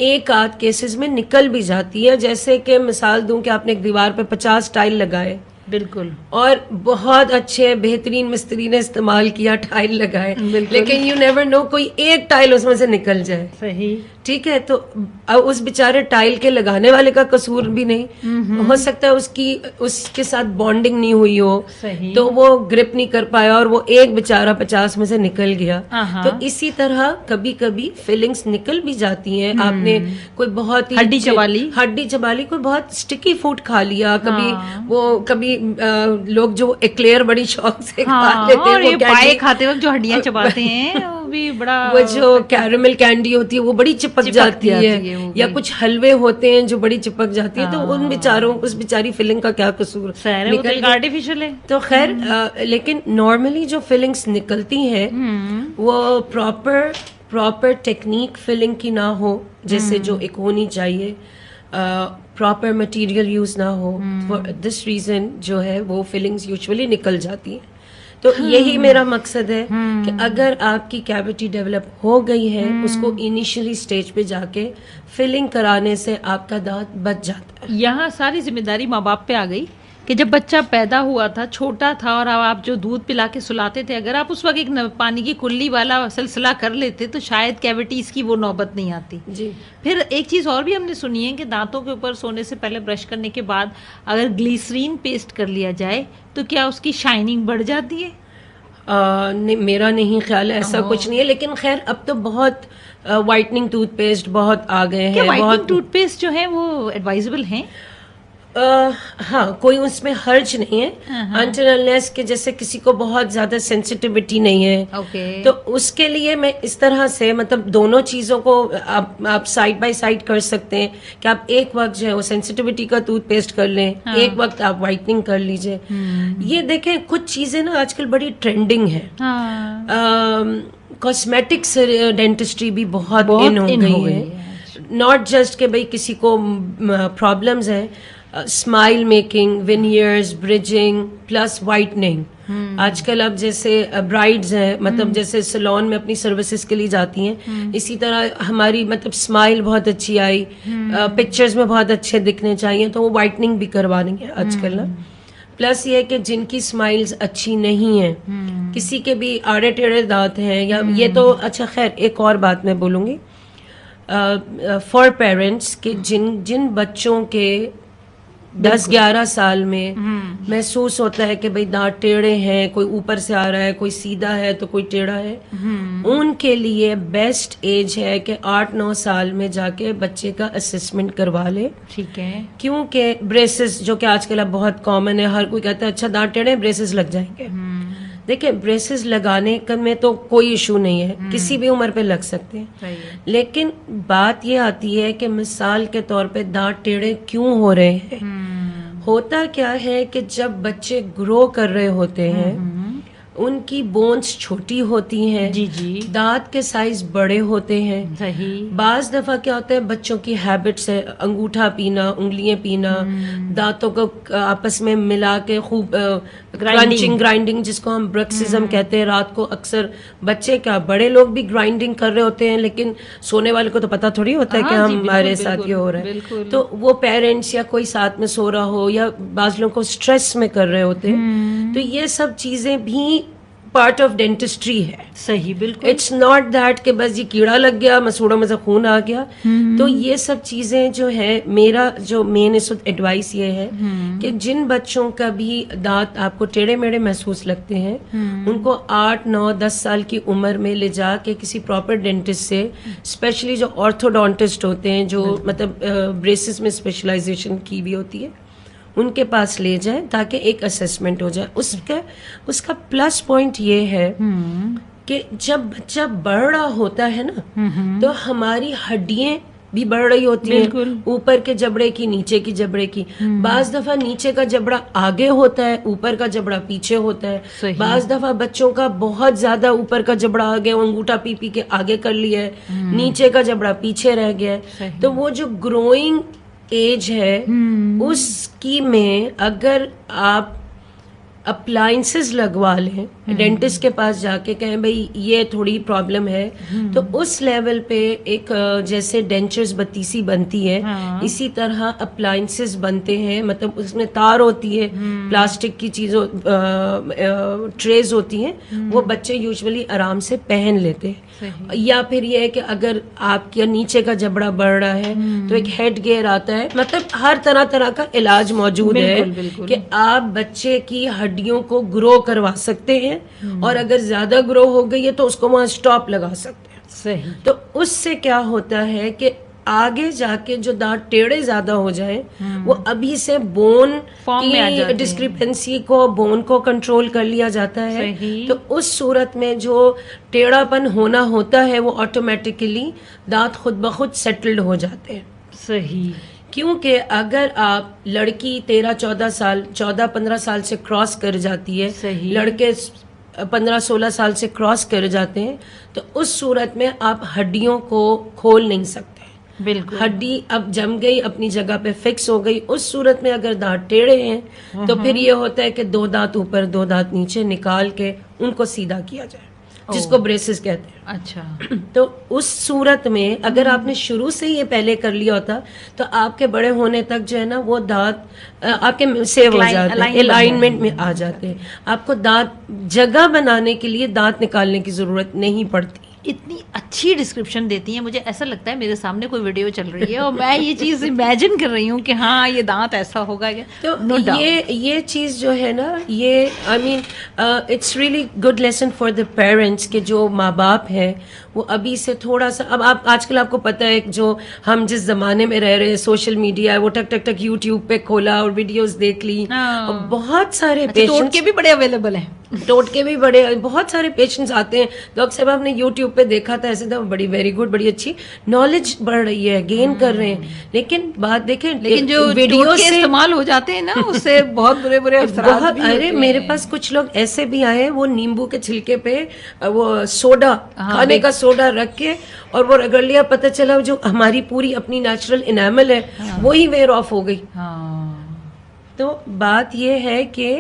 Speaker 2: एक आध केसेस में निकल भी जाती है, जैसे कि मिसाल दूं कि आपने एक दीवार पे 50 टाइल लगाए,
Speaker 1: बिल्कुल।
Speaker 2: और बहुत अच्छे बेहतरीन मिस्त्री ने इस्तेमाल किया, टाइल लगाए,
Speaker 1: बिल्कुल।
Speaker 2: लेकिन यू नेवर नो कोई एक टाइल उसमें से निकल जाए।
Speaker 1: सही।
Speaker 2: ठीक है, तो अब उस बेचारे टाइल के लगाने वाले का कसूर भी नहीं, हो सकता है उसके साथ बॉन्डिंग नहीं हुई हो,
Speaker 1: सही।
Speaker 2: तो वो ग्रिप नहीं कर पाया और वो एक बेचारा 50 में से निकल गया। तो इसी तरह कभी कभी फीलिंग्स निकल भी जाती हैं। आपने कोई बहुत ही हड्डी चबा ली, कोई बहुत स्टिकी फूड खा लिया, कभी लोग जो एक्लेयर बड़ी शौक से खा लेते हैं, वो
Speaker 1: पाए खाते वक्त जो हड्डियां चबाते हैं वो भी बड़ा,
Speaker 2: वो जो कैरेमल कैंडी होती है वो बड़ी चिपक जाती है, या कुछ हलवे होते हैं जो बड़ी चिपक जाती है, तो उन बेचारों, उस बेचारी फिलिंग का क्या कसूर,
Speaker 1: आर्टिफिशियल है।
Speaker 2: तो खैर लेकिन नॉर्मली जो फिलिंग्स निकलती हैं वो प्रॉपर टेक्निक फिलिंग की ना हो, जैसे जो एक होनी चाहिए, प्रॉपर मटेरियल यूज ना हो, फॉर दिस रीजन जो है वो फिलिंग्स यूजुअली निकल जाती हैं। तो यही मेरा मकसद है कि अगर आपकी कैविटी डेवलप हो गई है, उसको इनिशियली स्टेज पे जाके फिलिंग कराने से आपका दांत बच जाता है।
Speaker 1: यहाँ सारी जिम्मेदारी माँ बाप पे आ गई कि जब बच्चा पैदा हुआ था, छोटा था, और अब आप जो दूध पिला के सुलाते थे, अगर आप उस वक्त एक पानी की कुल्ली वाला सिलसिला कर लेते तो शायद कैविटीज की वो नौबत नहीं आती
Speaker 2: जी।
Speaker 1: फिर एक चीज और भी हमने सुनी है कि दांतों के ऊपर सोने से पहले ब्रश करने के बाद अगर ग्लिसरीन पेस्ट कर लिया जाए तो क्या उसकी शाइनिंग बढ़ जाती है?
Speaker 2: नहीं, मेरा नहीं ख्याल है, ऐसा कुछ नहीं है, लेकिन खैर अब तो बहुत वाइटनिंग टूथपेस्ट बहुत आ गए हैं।
Speaker 1: वाइटनिंग टूथपेस्ट जो है वो एडवाइजेबल हैं?
Speaker 2: हाँ, कोई उसमें हर्ज नहीं है, अनटिल अनलेस के जैसे किसी को बहुत ज्यादा सेंसिटिविटी नहीं है, तो उसके लिए मैं इस तरह से, मतलब दोनों चीजों को आप साइड बाय साइड कर सकते हैं कि आप एक वक्त जो है वो सेंसिटिविटी का टूथपेस्ट कर लें, एक वक्त आप वाइटनिंग कर लीजिए। ये देखें, कुछ चीजें ना आजकल बड़ी ट्रेंडिंग है। कॉस्मेटिक्स डेंटिस्ट्री भी बहुत इन हो गई है, नॉट जस्ट के भाई किसी को प्रॉब्लम्स है, smile making, veneers, bridging plus whitening. आजकल अब जैसे ब्राइड्स हैं, मतलब जैसे सैलून में अपनी सर्विसेज के लिए जाती हैं, इसी तरह हमारी मतलब स्माइल बहुत अच्छी आई, पिक्चर्स में बहुत अच्छे दिखने चाहिए, तो वो वाइटनिंग भी करवानी है आजकल ना। प्लस ये है कि जिनकी स्माइल्स अच्छी नहीं है, किसी के भी आड़े टेढ़े दांत हैं, या ये तो अच्छा खैर एक और बात मैं बोलूँगी फॉर पेरेंट्स के जिन बच्चों के 10-11 साल में महसूस होता है कि भाई दांत टेढ़े हैं, कोई ऊपर से आ रहा है, कोई सीधा है तो कोई टेढ़ा है, उनके लिए बेस्ट एज है कि 8-9 साल में जाके बच्चे का असेसमेंट करवा ले।
Speaker 1: ठीक है,
Speaker 2: क्योंकि ब्रेसेस जो कि आजकल अब बहुत कॉमन है, हर कोई कहता है अच्छा दांत टेढ़े, ब्रेसेस लग जाएंगे। देखिए, ब्रेसेस लगाने में तो कोई इशू नहीं है, किसी भी उम्र पे लग सकते हैं, लेकिन बात ये आती है कि मिसाल के तौर पे दांत टेढ़े क्यों हो रहे हैं। होता क्या है कि जब बच्चे ग्रो कर रहे होते हैं, उनकी बोन्स छोटी होती हैं,
Speaker 1: जी जी,
Speaker 2: दांत के साइज बड़े होते हैं।
Speaker 1: सही।
Speaker 2: बाज दफा क्या होता है, बच्चों की हैबिट्स है अंगूठा पीना, उंगलियां पीना, दांतों को आपस में मिला के खूब ग्राइंडिंग जिसको हम ब्रक्सिज्म कहते हैं। रात को अक्सर बच्चे क्या बड़े लोग भी ग्राइंडिंग कर रहे होते हैं, लेकिन सोने वाले को तो पता थोड़ी होता है कि हमारे साथ ये हो रहा है। तो वो पेरेंट्स या कोई साथ में सो रहा हो, या बाज लोगों को स्ट्रेस में कर रहे होते हैं, तो ये सब चीजें भी पार्ट ऑफ डेंटिस्ट्री है।
Speaker 1: सही, बिल्कुल।
Speaker 2: इट्स नॉट दैट कि बस ये कीड़ा लग गया, मसूड़ों में से खून आ गया। तो ये सब चीजें जो है, मेरा जो मेन इस वक्त एडवाइस ये है कि जिन बच्चों का भी दांत आपको टेढ़े मेढ़े महसूस लगते हैं, उनको 8, 9, 10 साल की उम्र में ले जाके किसी प्रॉपर डेंटिस्ट से, स्पेशली जो ऑर्थोडोंटिस्ट होते हैं, जो मतलब ब्रेसेस में स्पेशलाइजेशन की भी होती है, उनके पास ले जाएं ताकि एक असेसमेंट हो जाए। उसका प्लस पॉइंट ये है कि जब बच्चा बढ़ रहा होता है ना, तो हमारी हड्डियां भी बढ़ रही होती हैं, ऊपर के जबड़े की, नीचे की जबड़े की। बाज दफा नीचे का जबड़ा आगे होता है, ऊपर का जबड़ा पीछे होता है। बाज दफा बच्चों का बहुत ज्यादा ऊपर का जबड़ा आ गया, अंगूठा पी पी के आगे कर लिया है, नीचे का जबड़ा पीछे रह गया है। तो वो जो ग्रोइंग एज है, उसकी में अगर आप अप्लायंसेस लगवा लें, डेंटिस्ट के पास जाके कहें भाई ये थोड़ी प्रॉब्लम है, तो उस लेवल पे एक जैसे डेंचर्स बत्तीसी बनती है, इसी तरह अप्लायंसेस बनते हैं, मतलब उसमें तार होती है, प्लास्टिक की चीजों ट्रेज होती हैं, वो बच्चे यूजुअली आराम से पहन लेते हैं। या फिर ये है कि अगर आपके नीचे का जबड़ा बढ़ रहा है तो एक हेड गियर आता है, मतलब हर तरह तरह का इलाज मौजूद है कि आप बच्चे की हड्डियों को ग्रो करवा सकते हैं, और अगर ज्यादा ग्रो हो गई है तो उसको वहां स्टॉप लगा सकते हैं।
Speaker 1: सही।
Speaker 2: तो उससे क्या होता है कि आगे जाके जो दांत टेढ़े ज्यादा हो जाए, वो अभी से बोन की डिस्क्रिपेंसी को, बोन को कंट्रोल कर लिया जाता है। तो उस सूरत में जो टेढ़ापन होना होता है वो ऑटोमेटिकली दांत खुद ब खुद सेटल्ड हो जाते हैं।
Speaker 1: सही।
Speaker 2: क्योंकि अगर आप लड़की 13-14 साल 14-15 साल से क्रॉस कर जाती है, लड़के 15-16 साल से क्रॉस कर जाते हैं, तो उस सूरत में आप हड्डियों को खोल नहीं सकते।
Speaker 1: बिल्कुल।
Speaker 2: हड्डी अब जम गई, अपनी जगह पे फिक्स हो गई। उस सूरत में अगर दांत टेढ़े हैं तो फिर ये होता है कि 2 दांत ऊपर 2 दांत नीचे निकाल के उनको सीधा किया जाए, जिसको ब्रेसेस कहते हैं।
Speaker 1: अच्छा।
Speaker 2: तो उस सूरत में अगर आपने शुरू से ये पहले कर लिया होता तो आपके बड़े होने तक जो है ना वो दांत आपके सेव हो जाते हैं, अलाइनमेंट में आ जाते हैं। आपको दांत जगह बनाने के लिए दांत निकालने की जरूरत नहीं पड़ती।
Speaker 1: इतनी अच्छी डिस्क्रिप्शन देती हैं, मुझे ऐसा लगता है मेरे सामने कोई वीडियो चल रही है और मैं ये चीज इमेजिन कर रही हूँ कि हाँ ये दांत ऐसा होगा क्या।
Speaker 2: तो ये चीज जो है ना, ये I mean it's really good lesson for the parents के जो माँ बाप है वो अभी से थोड़ा सा, अब आप आजकल आपको पता है जो हम जिस जमाने में रह रहे हैं, सोशल मीडिया है, वो टक टक टक यूट्यूब पे खोला और वीडियोस देख ली, और बहुत सारे
Speaker 1: टोटके भी बड़े अवेलेबल हैं।
Speaker 2: टोटके भी बड़े, बहुत सारे पेशेंट्स आते हैं, डॉक्टर साहब आपने यूट्यूब पे देखा था ऐसे, था बड़ी वेरी गुड, बड़ी अच्छी नॉलेज बढ़ रही है, गेन कर रहे हैं। लेकिन बात देखें,
Speaker 1: लेकिन जो वीडियो से इस्तेमाल हो जाते हैं ना उससे बहुत बुरे बुरे असरात भी
Speaker 2: अरे मेरे पास कुछ लोग ऐसे भी आए, वो नींबू के छिलके पे वो सोडा, खाने का सोडा रख के और वो रगड़ लिया, पता चला जो हमारी पूरी अपनी नेचुरल इनामल है वो ही वेयर ऑफ हो गई। तो बात ये है कि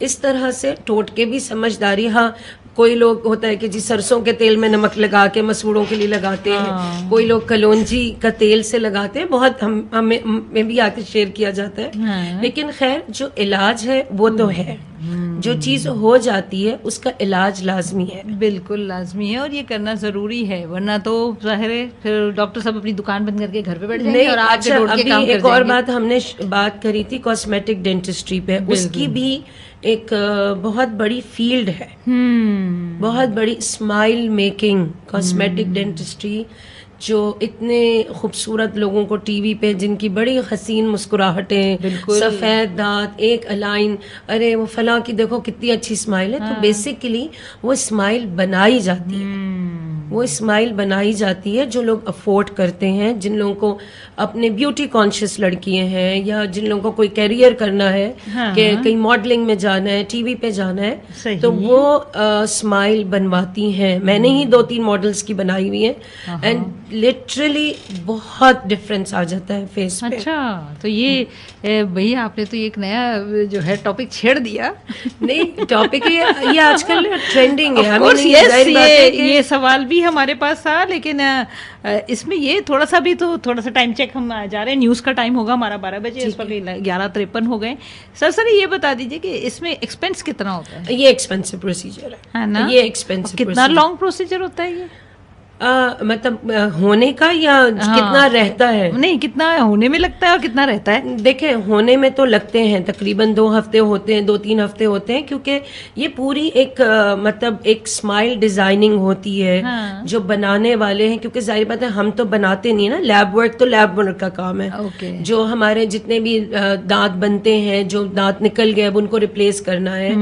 Speaker 2: इस तरह से टोटके भी समझदारी। हाँ, कोई लोग होता है कि जी सरसों के तेल में नमक लगा के मसूड़ों के लिए लगाते हैं, कोई लोग कलौंजी का तेल से लगाते हैं, बहुत हमें भी आके शेयर किया जाता है। लेकिन खैर जो इलाज है वो तो है, जो चीज हो जाती है उसका इलाज लाजमी है।
Speaker 1: बिल्कुल लाजमी है और ये करना जरूरी है, वरना तो जाहिर है फिर डॉक्टर साहब अपनी दुकान बंद करके घर पे बैठ जाएंगे और आप
Speaker 2: अच्छा, अभी एक और बात हमने बात करी थी कॉस्मेटिक डेंटिस्ट्री पे, उसकी भी एक बहुत बड़ी फील्ड है, बहुत बड़ी स्माइल मेकिंग कॉस्मेटिक डेंटिस्ट्री, जो इतने खूबसूरत लोगों को टीवी पे जिनकी बड़ी हसीन मुस्कुराहटें, सफेद दांत, एक अलाइन, अरे वो फलां की देखो कितनी अच्छी स्माइल है। तो बेसिकली वो स्माइल बनाई जाती है, वो स्माइल बनाई जाती है जो लोग अफोर्ड करते हैं, जिन लोगों को अपने ब्यूटी कॉन्शियस लड़कियां हैं या जिन लोगों को कोई कैरियर करना है कि कहीं मॉडलिंग में जाना है, टीवी पे जाना है, तो वो स्माइल बनवाती हैं। मैंने ही 2-3 मॉडल्स की बनाई हुई है एंड लिटरली बहुत डिफरेंस आ जाता है फेस पे।
Speaker 1: अच्छा, तो ये भैया आपने तो एक नया जो है टॉपिक छेड़ दिया।
Speaker 2: नहीं, टॉपिक ये आजकल ट्रेंडिंग है।
Speaker 1: ये सवाल भी हमारे पास था, लेकिन इसमें ये थोड़ा सा टाइम चेक हम जा रहे हैं, न्यूज का टाइम होगा हमारा 12 बजे, इस पर 11:53 हो गए। सर ये बता दीजिए कि इसमें एक्सपेंस कितना होता है?
Speaker 2: ये एक्सपेंसिव प्रोसीजर है ना? ये एक्सपेंसिव,
Speaker 1: कितना लॉन्ग प्रोसीजर होता है ये?
Speaker 2: मतलब होने का या कितना रहता है?
Speaker 1: नहीं, कितना होने में लगता है और कितना रहता है?
Speaker 2: देखें, होने में तो लगते हैं तकरीबन 2 हफ्ते होते हैं, 2-3 हफ्ते होते हैं, क्योंकि ये पूरी एक मतलब एक स्माइल डिजाइनिंग होती है। जो बनाने वाले हैं, क्योंकि जाहिर बात है हम तो बनाते नहीं है ना, लैब वर्क तो लैब वर्क का काम है। जो हमारे जितने भी दांत बनते हैं, जो दांत निकल गए अब उनको रिप्लेस करना है,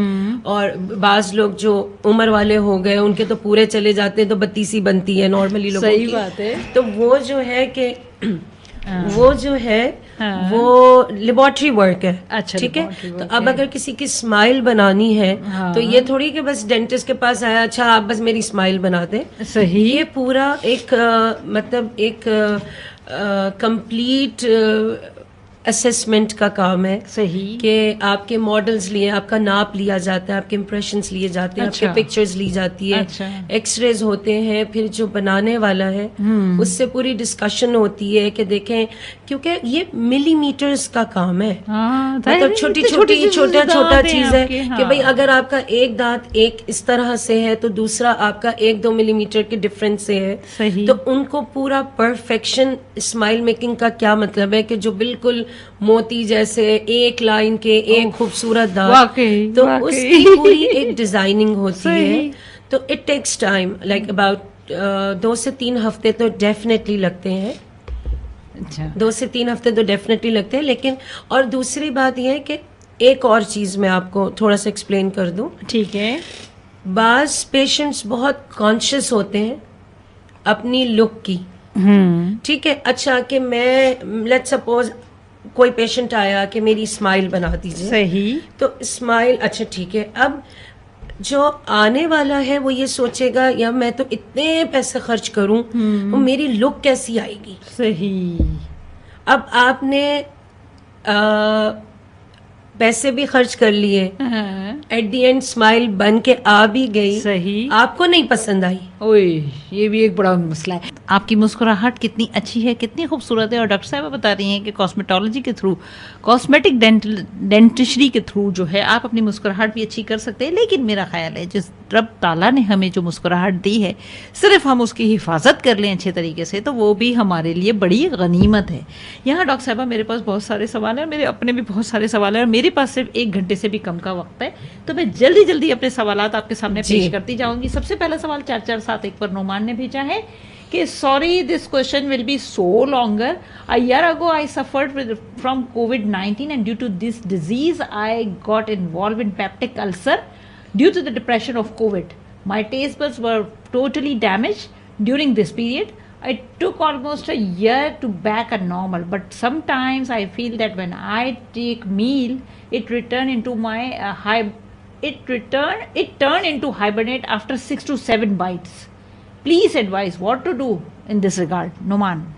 Speaker 2: और बाज लोग जो उम्र वाले हो गए उनके तो पूरे चले जाते हैं, तो बत्तीसी बनती है नॉर्मली लोगों की।
Speaker 1: सही बात है।
Speaker 2: तो वो जो है कि वो जो है वो लेबोरेटरी वर्क है।
Speaker 1: अच्छा,
Speaker 2: ठीक है। तो अब अगर किसी की स्माइल बनानी है तो ये थोड़ी कि बस डेंटिस्ट के पास आया, अच्छा आप बस मेरी स्माइल बना दे।
Speaker 1: सही।
Speaker 2: ये पूरा एक मतलब एक कंप्लीट असेसमेंट का काम है
Speaker 1: सही
Speaker 2: कि आपके मॉडल्स लिए, आपका नाप लिया जाता है, आपके इम्प्रेशंस लिए जाते हैं,
Speaker 1: अच्छा।
Speaker 2: आपके पिक्चर्स ली जाती है,
Speaker 1: अच्छा।
Speaker 2: एक्सरेज होते हैं, फिर जो बनाने वाला है उससे पूरी डिस्कशन होती है कि देखें, क्योंकि ये मिलीमीटर्स का काम है।
Speaker 1: हाँ,
Speaker 2: मतलब छोटी छोटी छोटा छोटा चीज है कि भाई अगर आपका एक दांत एक इस तरह से है तो दूसरा आपका 1-2 मिलीमीटर के डिफरेंस से है।
Speaker 1: सही।
Speaker 2: तो उनको पूरा परफेक्शन, स्माइल मेकिंग का क्या मतलब है कि जो बिल्कुल मोती जैसे एक लाइन के एक खूबसूरत दांत,
Speaker 1: वाकई,
Speaker 2: तो
Speaker 1: वाकई।
Speaker 2: उसकी पूरी एक डिजाइनिंग होती
Speaker 1: सही।
Speaker 2: है। तो it takes time, like about 2 से 3 हफ्ते तो डेफिनेटली लगते हैं।
Speaker 1: अच्छा
Speaker 2: 2 से 3 हफ्ते तो डेफिनेटली लगते हैं। लेकिन और दूसरी बात यह है कि एक और चीज मैं आपको थोड़ा सा एक्सप्लेन कर दूं।
Speaker 1: ठीक है।
Speaker 2: बाज पेशेंट्स बहुत कॉन्शियस होते हैं अपनी लुक की। ठीक है, अच्छा कि मैं लेट्स सपोज कोई पेशेंट आया कि मेरी स्माइल बना दीजिए,
Speaker 1: सही।
Speaker 2: तो स्माइल, अच्छा ठीक है, अब जो आने वाला है वो ये सोचेगा यार मैं तो इतने पैसे खर्च करूं तो मेरी लुक कैसी आएगी।
Speaker 1: सही।
Speaker 2: अब आपने पैसे भी खर्च कर लिए,
Speaker 1: हाँ,
Speaker 2: एट द एंड स्माइल बन के आ भी गई,
Speaker 1: सही।
Speaker 2: आपको नहीं पसंद आई।
Speaker 1: ओए, ये भी एक बड़ा मसला है। आपकी मुस्कुराहट कितनी अच्छी है, कितनी खूबसूरत है, और डॉक्टर साहब बता रही हैं कि कॉस्मेटोलॉजी के थ्रू, कॉस्मेटिक डेंटिस्ट्री के थ्रू जो है आप अपनी मुस्कुराहट भी अच्छी कर सकते हैं। लेकिन मेरा ख्याल है जिस रब ताला ने हमें जो मुस्कुराहट दी है, सिर्फ हम उसकी हिफाजत कर लें अच्छे तरीके से तो वो भी हमारे लिए बड़ी गनीमत है। यहाँ डॉक्टर साहबा मेरे पास बहुत सारे सवाल हैं, मेरे अपने भी बहुत सारे सवाल हैं, और मेरे पास सिर्फ 1 घंटे से भी कम का वक्त है, तो मैं जल्दी जल्दी अपने सवालात आपके सामने पेश करती जाऊंगी। सबसे पहला सवाल 4471 पर नोमान ने भेजा है कि sorry this question will be so longer. A year ago I suffered from COVID-19 and due to this disease I got involve in peptic ulcer due to the depression of COVID. My taste buds were totally damaged during this period. It took almost a year to back a normal, but sometimes I feel that when I take meal, it return into my it turn into hibernate after 6 to 7 bites. Please advise what to do in this regard. Noman.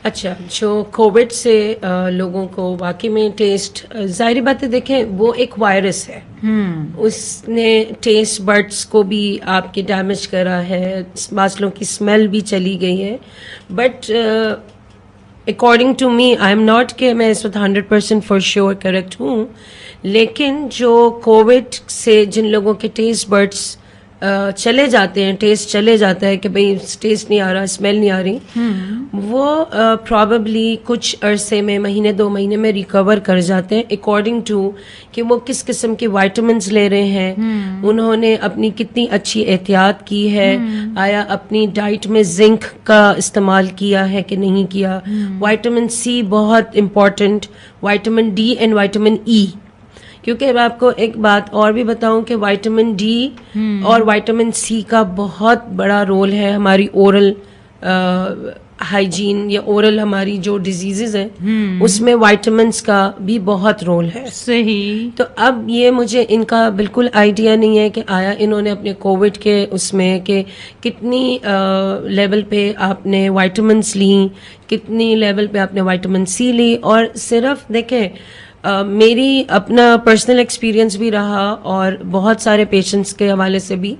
Speaker 2: अच्छा, जो कोविड से लोगों को वाकई में टेस्ट, जाहिर बात है, देखें वो एक वायरस है, उसने टेस्ट बर्ड्स को भी आपके डैमेज करा है, बालों की स्मेल भी चली गई है। But according to me, I am not कि मैं इस वक्त 100% फॉर श्योर करेक्ट हूँ, लेकिन जो कोविड से जिन लोगों के टेस्ट बर्ड्स चले जाते हैं, टेस्ट चले जाता है कि भाई टेस्ट नहीं आ रहा, स्मेल नहीं आ रही, वो प्रॉबेबली कुछ अरसे में, महीने 2 महीने में रिकवर कर जाते हैं अकॉर्डिंग टू कि वो किस किस्म के वाइटामिन्स ले रहे हैं, उन्होंने अपनी कितनी अच्छी एहतियात की है, आया अपनी डाइट में जिंक का इस्तेमाल किया है कि नहीं किया, विटामिन सी बहुत important, vitamin D and vitamin E. क्योंकि मैं आपको एक बात और भी बताऊं कि विटामिन डी और विटामिन सी का बहुत बड़ा रोल है हमारी ओरल हाइजीन या ओरल हमारी जो डिजीजेस हैं उसमें विटामिन्स का भी बहुत रोल है।
Speaker 1: सही।
Speaker 2: तो अब ये मुझे इनका बिल्कुल आइडिया नहीं है कि आया इन्होंने अपने कोविड के उसमें कि कितनी लेवल पे आपने विटामिन्स ली, कितनी लेवल पे आपने विटामिन सी ली। और सिर्फ देखें मेरी अपना पर्सनल एक्सपीरियंस भी रहा और बहुत सारे पेशेंट्स के हवाले से भी,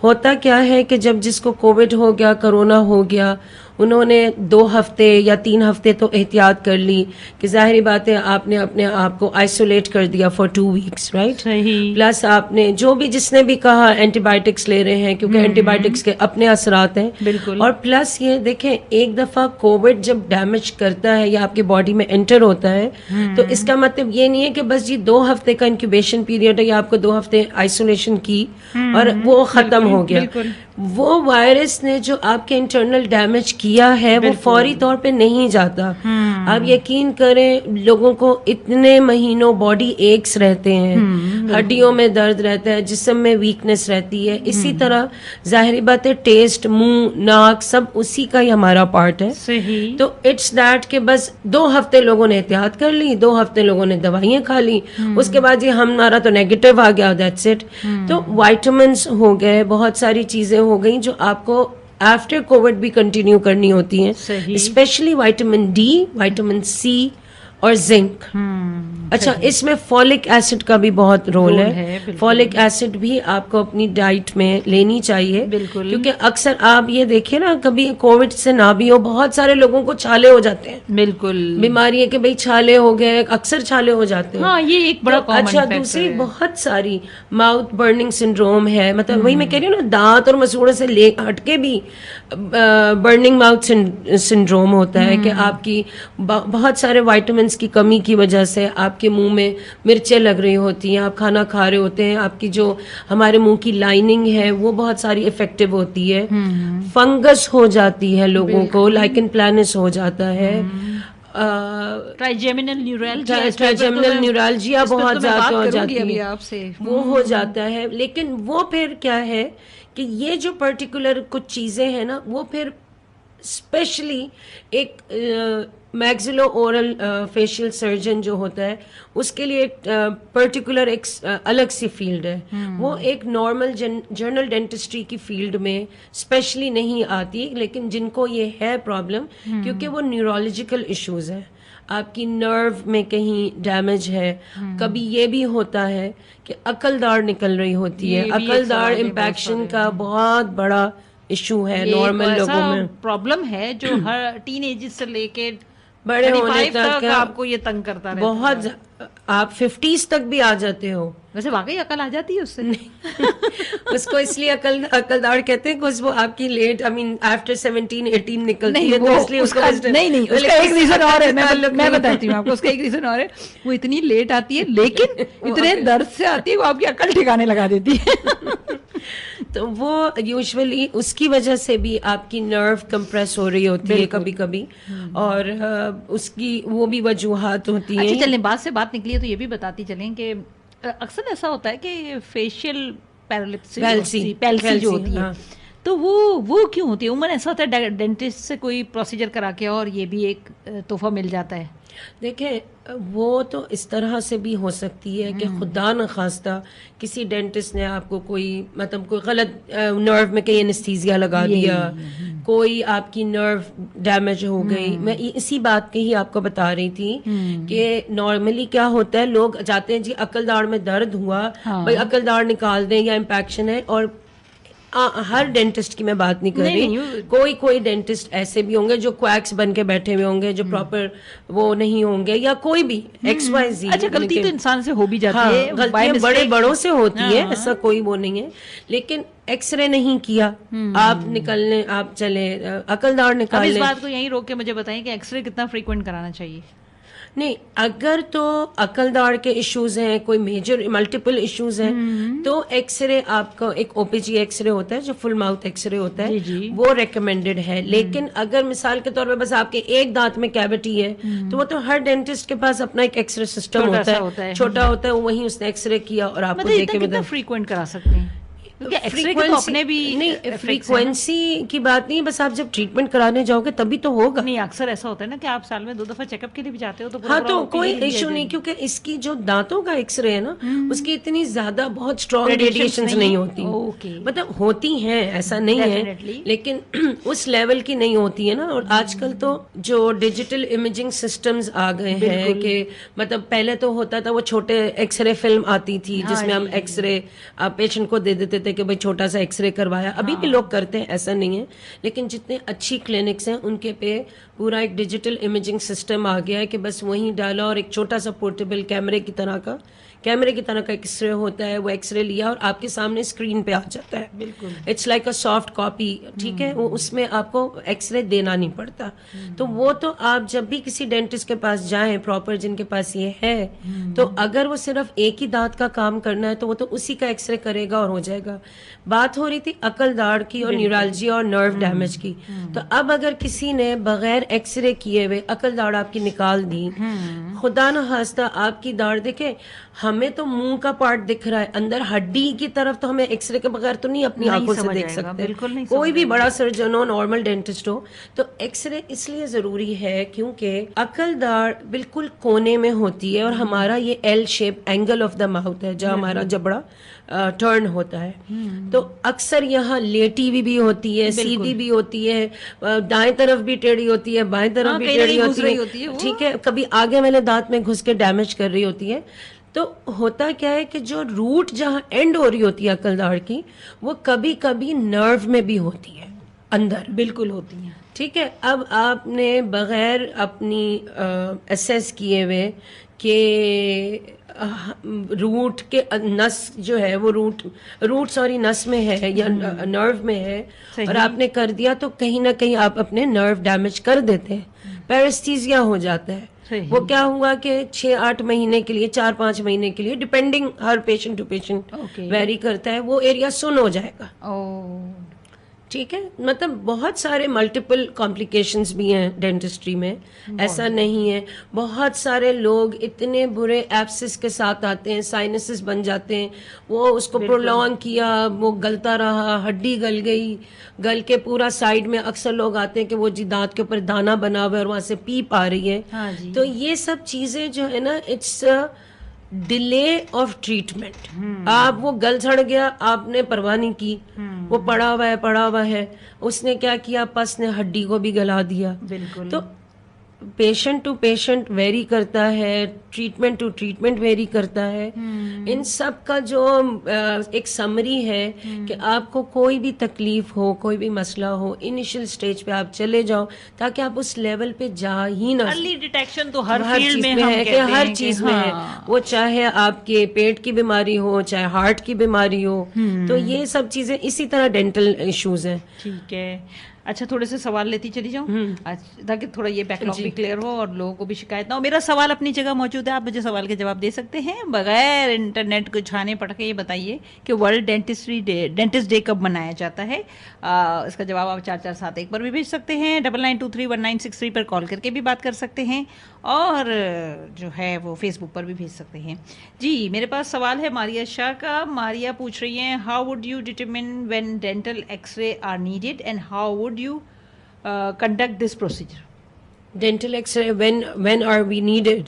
Speaker 2: होता क्या है कि जब जिसको कोविड हो गया, कोरोना हो गया, उन्होंने 2 हफ्ते या 3 हफ्ते तो एहतियात कर ली कि जाहिर बात है आपने अपने आप को आइसोलेट कर दिया फॉर 2 वीक्स, राइट।
Speaker 1: सही।
Speaker 2: प्लस आपने जो भी जिसने भी कहा एंटीबायोटिक्स ले रहे हैं क्योंकि एंटीबायोटिक्स के अपने असरात हैं।
Speaker 1: बिल्कुल।
Speaker 2: और प्लस ये देखें, एक दफा कोविड जब डैमेज करता है या आपके बॉडी में एंटर होता है तो इसका मतलब ये नहीं है कि बस जी 2 हफ्ते का इंक्यूबेशन पीरियड है या आपको 2 हफ्ते आइसोलेशन की और वो खत्म हो गया। वो वायरस ने जो आपके इंटरनल डैमेज किया है वो फौरी तौर पे नहीं जाता। आप यकीन करें, लोगों को इतने महीनों बॉडी एक्स रहते हैं, हड्डियों में दर्द रहता है, जिस्म में वीकनेस रहती है। इसी तरह जाहिर बात है टेस्ट, मुंह, नाक सब उसी का ही हमारा पार्ट है।
Speaker 1: सही।
Speaker 2: तो इट्स दैट कि बस 2 हफ्ते लोगों ने एहतियात कर ली, 2 हफ्ते लोगों ने दवाइयां खा ली, उसके बाद ये हमारा तो नेगेटिव आ गया, दैट्स इट। तो विटामिन्स हो गए, बहुत सारी चीजें हो गई जो आपको आफ्टर कोविड भी कंटिन्यू करनी होती हैं, specially vitamin D, vitamin C और जिंक। अच्छा, इसमें फॉलिक एसिड का भी बहुत रोल है। फॉलिक एसिड भी आपको अपनी डाइट में लेनी चाहिए,
Speaker 1: बिल्कुल,
Speaker 2: क्योंकि अक्सर आप ये देखिए ना, कभी कोविड से ना भी हो, बहुत सारे लोगों को छाले हो जाते हैं।
Speaker 1: बिल्कुल,
Speaker 2: बीमारी है कि भाई छाले हो गए, अक्सर छाले हो जाते हैं।
Speaker 1: हाँ, ये एक बड़ा कॉमन
Speaker 2: अच्छा, दूसरी बहुत सारी माउथ बर्निंग सिंड्रोम है, मतलब वही मैं कह रही हूँ ना, दांत और मसूड़े से ले हटके भी बर्निंग माउथ सिंड्रोम होता है कि आपकी बहुत सारे विटामिन्स की कमी की वजह से आपके मुंह में मिर्चें लग रही होती हैं, आप खाना खा रहे होते हैं, आपकी जो हमारे मुंह की लाइनिंग है वो बहुत सारी इफेक्टिव होती है, फंगस हो जाती है लोगों को, लाइकन प्लानस हो जाता है,
Speaker 1: ट्राइजेमिनल
Speaker 2: न्यूरैल्जिया बहुत ज्यादा हो जाती है,
Speaker 1: आपसे
Speaker 2: वो हो जाता है। लेकिन वो फिर क्या है कि ये जो पर्टिकुलर कुछ चीजें हैं ना, वो फिर स्पेशली एक मैक्सिलो ओरल फेशियल सर्जन जो होता है उसके लिए एक पर्टिकुलर एक अलग सी फील्ड है। वो एक नॉर्मल जनरल डेंटिस्ट्री की फील्ड में स्पेशली नहीं आती, लेकिन जिनको ये है प्रॉब्लम, क्योंकि वो न्यूरोलॉजिकल इश्यूज है, आपकी नर्व में कहीं डैमेज है। कभी ये भी होता है कि अकलदार निकल रही होती है, अकलदार इम्पैक्शन का बहुत बड़ा इशू है नॉर्मल लोगों में,
Speaker 1: प्रॉब्लम है जो हर टीनेज से लेके
Speaker 2: बड़े होने तक
Speaker 1: आपको ये तंग करता रहता
Speaker 2: बहुत
Speaker 1: है।
Speaker 2: आप 50s तक भी आ जाते हो।
Speaker 1: वैसे वाकई अकल आ जाती है उससे?
Speaker 2: नहीं उसको इसलिए अकलदार कहते हैं कुछ वो आपकी लेट आफ्टर 17-18 निकलती है,
Speaker 1: तो इसलिए
Speaker 2: उसका
Speaker 1: नहीं उसका एक रीजन और है, मैं बताती हूँ आपको, उसका एक रीजन और है, वो इतनी लेट आती है लेकिन इतने दर्द से आती है वो आपकी अकल ठिकाने लगा देती है।
Speaker 2: तो वो यूजुअली उसकी वजह से भी आपकी नर्व कंप्रेस हो रही होती है कभी कभी, और उसकी वो भी वजूहात होती हैं।
Speaker 1: अच्छा, चलें बात से बात निकली है तो ये भी बताती चलें कि अक्सर ऐसा होता है कि फेशियल पैल्सी जो होती है, तो वो क्यों होती है? उम्र ऐसा होता है डेंटिस्ट से कोई प्रोसीजर करा के और ये भी एक तोहफा मिल जाता है।
Speaker 2: देखें, वो तो इस तरह से भी हो सकती है कि खुदा न खास्ता किसी डेंटिस्ट ने आपको कोई मतलब कोई गलत नर्व में कहीं एनेस्थीसिया लगा दिया, कोई आपकी नर्व डैमेज हो गई। मैं इसी बात की ही आपको बता रही थी कि नॉर्मली क्या होता है, लोग जाते हैं जी अकलदार में दर्द हुआ, भाई अकलदार निकाल दें या इम्पैक्शन है, और हर डेंटिस्ट की मैं बात नहीं कर रही, कोई डेंटिस्ट ऐसे भी होंगे जो क्वैक्स बन के बैठे हुए होंगे, जो प्रॉपर वो नहीं होंगे, या कोई भी XYZ।
Speaker 1: अच्छा, गलती तो इंसान से हो भी जाती है,
Speaker 2: गलतियां बड़े बड़ों से होती है, ऐसा कोई वो नहीं है, लेकिन एक्सरे नहीं किया, आप चले अकलदार निकाल।
Speaker 1: इस बात को यहीं रोक के मुझे बताएं कि एक्सरे कितना फ्रीक्वेंट कराना चाहिए?
Speaker 2: नहीं, अगर तो अकलदार के इश्यूज हैं, कोई मेजर मल्टीपल इश्यूज हैं, तो एक्सरे आपका एक OPG एक्सरे होता है जो फुल माउथ एक्सरे होता है, वो रेकमेंडेड है। लेकिन अगर मिसाल के तौर पे बस आपके एक दांत में कैविटी है, तो वो तो हर डेंटिस्ट के पास अपना एक एक्सरे सिस्टम होता है, छोटा होता है, वहीं उसने एक्सरे किया और आपको देखे।
Speaker 1: कितना फ्रीक्वेंट करा सकते हैं?
Speaker 2: फ्रीक्वेंसी की बात नहीं, बस आप जब ट्रीटमेंट कराने जाओगे तभी तो होगा।
Speaker 1: नहीं, अक्सर ऐसा होता है ना कि आप साल में 2 दफा चेकअप के लिए भी जाते हो, तो
Speaker 2: हाँ, तो कोई इश्यू नहीं, क्योंकि इसकी जो दांतों का एक्सरे है ना, उसकी इतनी ज्यादा बहुत स्ट्रॉन्ग रेडिएशंस नहीं होती, मतलब होती हैं, ऐसा नहीं है, लेकिन उस लेवल की नहीं होती है ना। और आजकल तो जो डिजिटल इमेजिंग सिस्टम्स आ गए हैं कि मतलब पहले तो होता था वो छोटे एक्सरे फिल्म आती थी जिसमें हम एक्सरे पेशेंट को दे देते थे कि भाई छोटा सा एक्सरे करवाया, अभी भी लोग करते हैं, ऐसा नहीं है, लेकिन जितने अच्छी क्लिनिक्स हैं उनके पे पूरा एक डिजिटल इमेजिंग सिस्टम आ गया है कि बस वहीं डाला और एक छोटा सा पोर्टेबल कैमरे की तरह का एक्सरे होता है, वो एक्सरे लिया और आपके सामने स्क्रीन पे आ जाता है। बिल्कुल, it's like a soft copy, ठीक है, वो उसमें आपको एक्सरे देना नहीं पड़ता। तो वो तो आप जब भी किसी डेंटिस्ट के पास जाएं प्रॉपर, जिनके पास ये है, तो अगर वो सिर्फ एक ही दांत का काम करना है तो वो तो उसी का एक्सरे करेगा और हो जाएगा। बात हो रही थी अकलदार की और न्यूरैल्जिया और नर्व डैमेज की, तो अब अगर किसी ने बगैर एक्सरे किए हुए अकलदार आपकी निकाल दी, खुदा न खास्ता आपकी दाढ़ देखे, हमें तो मुंह का पार्ट दिख रहा है, अंदर हड्डी की तरफ तो हमें एक्सरे के बगैर तो नहीं अपनी
Speaker 1: नहीं
Speaker 2: आंखों से
Speaker 1: समझ
Speaker 2: देख
Speaker 1: आएगा,
Speaker 2: सकते।
Speaker 1: बिल्कुल नहीं
Speaker 2: कोई
Speaker 1: समझ
Speaker 2: भी बड़ा सर्जन हो, नॉर्मल डेंटिस्ट हो, तो एक्सरे इसलिए जरूरी है क्योंकि अकलदार बिल्कुल कोने में होती है और हमारा ये L shape angle of the mouth है जहाँ हमारा जबड़ा टर्न होता है। तो अक्सर यहाँ लेटी हुई भी होती है, सीधी भी होती है, दाएं तरफ भी टेढ़ी होती है, बाएं तरफ
Speaker 1: हाँ,
Speaker 2: भी
Speaker 1: कहीं ना
Speaker 2: टेढ़ी
Speaker 1: कहीं घुस रही
Speaker 2: होती
Speaker 1: होती है
Speaker 2: है,
Speaker 1: वो।
Speaker 2: ठीक है, कभी आगे वाले दांत में घुस के डैमेज कर रही होती है। तो होता क्या है कि जो रूट जहाँ एंड हो रही होती है अकलदाड़ की, वो कभी कभी नर्व में भी होती है अंदर,
Speaker 1: बिल्कुल होती है।
Speaker 2: ठीक है। अब आपने बगैर अपनी असेस किए हुए कि रूट के नस जो है वो रूट सॉरी नस में है या नर्व में है
Speaker 1: सही।
Speaker 2: और आपने कर दिया तो कहीं ना कहीं आप अपने नर्व डैमेज कर देते हैं, पैरेस्थीसिया हो जाता है।
Speaker 1: सही।
Speaker 2: वो क्या हुआ कि 6-8 महीने के लिए, 4-5 महीने के लिए, डिपेंडिंग हर patient to patient
Speaker 1: Okay.
Speaker 2: Vary करता है, वो एरिया सुन हो जाएगा।
Speaker 1: ओ,
Speaker 2: ठीक है, मतलब बहुत सारे मल्टीपल कॉम्प्लिकेशंस भी हैं डेंटिस्ट्री में, ऐसा नहीं है। बहुत सारे लोग इतने बुरे एब्सिस के साथ आते हैं, साइनसेस बन जाते हैं, वो उसको प्रोलॉन्ग किया, वो गलता रहा, हड्डी गल गई, गल के पूरा साइड में अक्सर लोग आते हैं कि वो जी दांत के ऊपर दाना बना हुआ है और वहां से पीप आ रही है।
Speaker 1: हाँ जी।
Speaker 2: तो ये सब चीजें जो है ना, इट्स डिले ऑफ ट्रीटमेंट। आप वो गल सड़ गया, आपने परवाह नहीं की, वो पड़ा हुआ है, उसने क्या किया, पस ने हड्डी को भी गला दिया।
Speaker 1: बिल्कुल।
Speaker 2: तो पेशेंट टू पेशेंट वेरी करता है, ट्रीटमेंट टू ट्रीटमेंट वेरी करता है। इन सब का जो एक समरी है कि आपको कोई भी तकलीफ हो, कोई भी मसला हो, इनिशियल स्टेज पे आप चले जाओ ताकि आप उस लेवल पे जा ही ना।
Speaker 1: अर्ली डिटेक्शन तो हर
Speaker 2: हर
Speaker 1: फील्ड
Speaker 2: चीज
Speaker 1: में
Speaker 2: में
Speaker 1: हम
Speaker 2: है कि
Speaker 1: कहते
Speaker 2: हर
Speaker 1: हैं
Speaker 2: चीज
Speaker 1: कि
Speaker 2: में
Speaker 1: हाँ।
Speaker 2: है, वो चाहे आपके पेट की बीमारी हो, चाहे हार्ट की बीमारी हो, तो ये सब चीजें इसी तरह डेंटल इश्यूज हैं।
Speaker 1: ठीक है। अच्छा, थोड़े से सवाल लेती चली जाऊं ताकि थोड़ा ये बैकलॉग भी क्लियर हो और लोगों को भी शिकायत ना हो। मेरा सवाल अपनी जगह मौजूद है, आप मुझे सवाल के जवाब दे सकते हैं बगैर इंटरनेट को छाने पड़ के। ये बताइए कि वर्ल्ड डेंटिस्ट डे कब मनाया जाता है? इसका जवाब आप 4471 पर भी भेज सकते हैं, 99231963 पर कॉल करके भी बात कर सकते हैं, और जो है वो फेसबुक पर भी भेज सकते हैं। जी, मेरे पास सवाल है मारिया शाह का। मारिया पूछ रही हैं, how would you determine when dental x-ray are needed and how would you conduct this procedure?
Speaker 2: Dental x-ray when are we needed.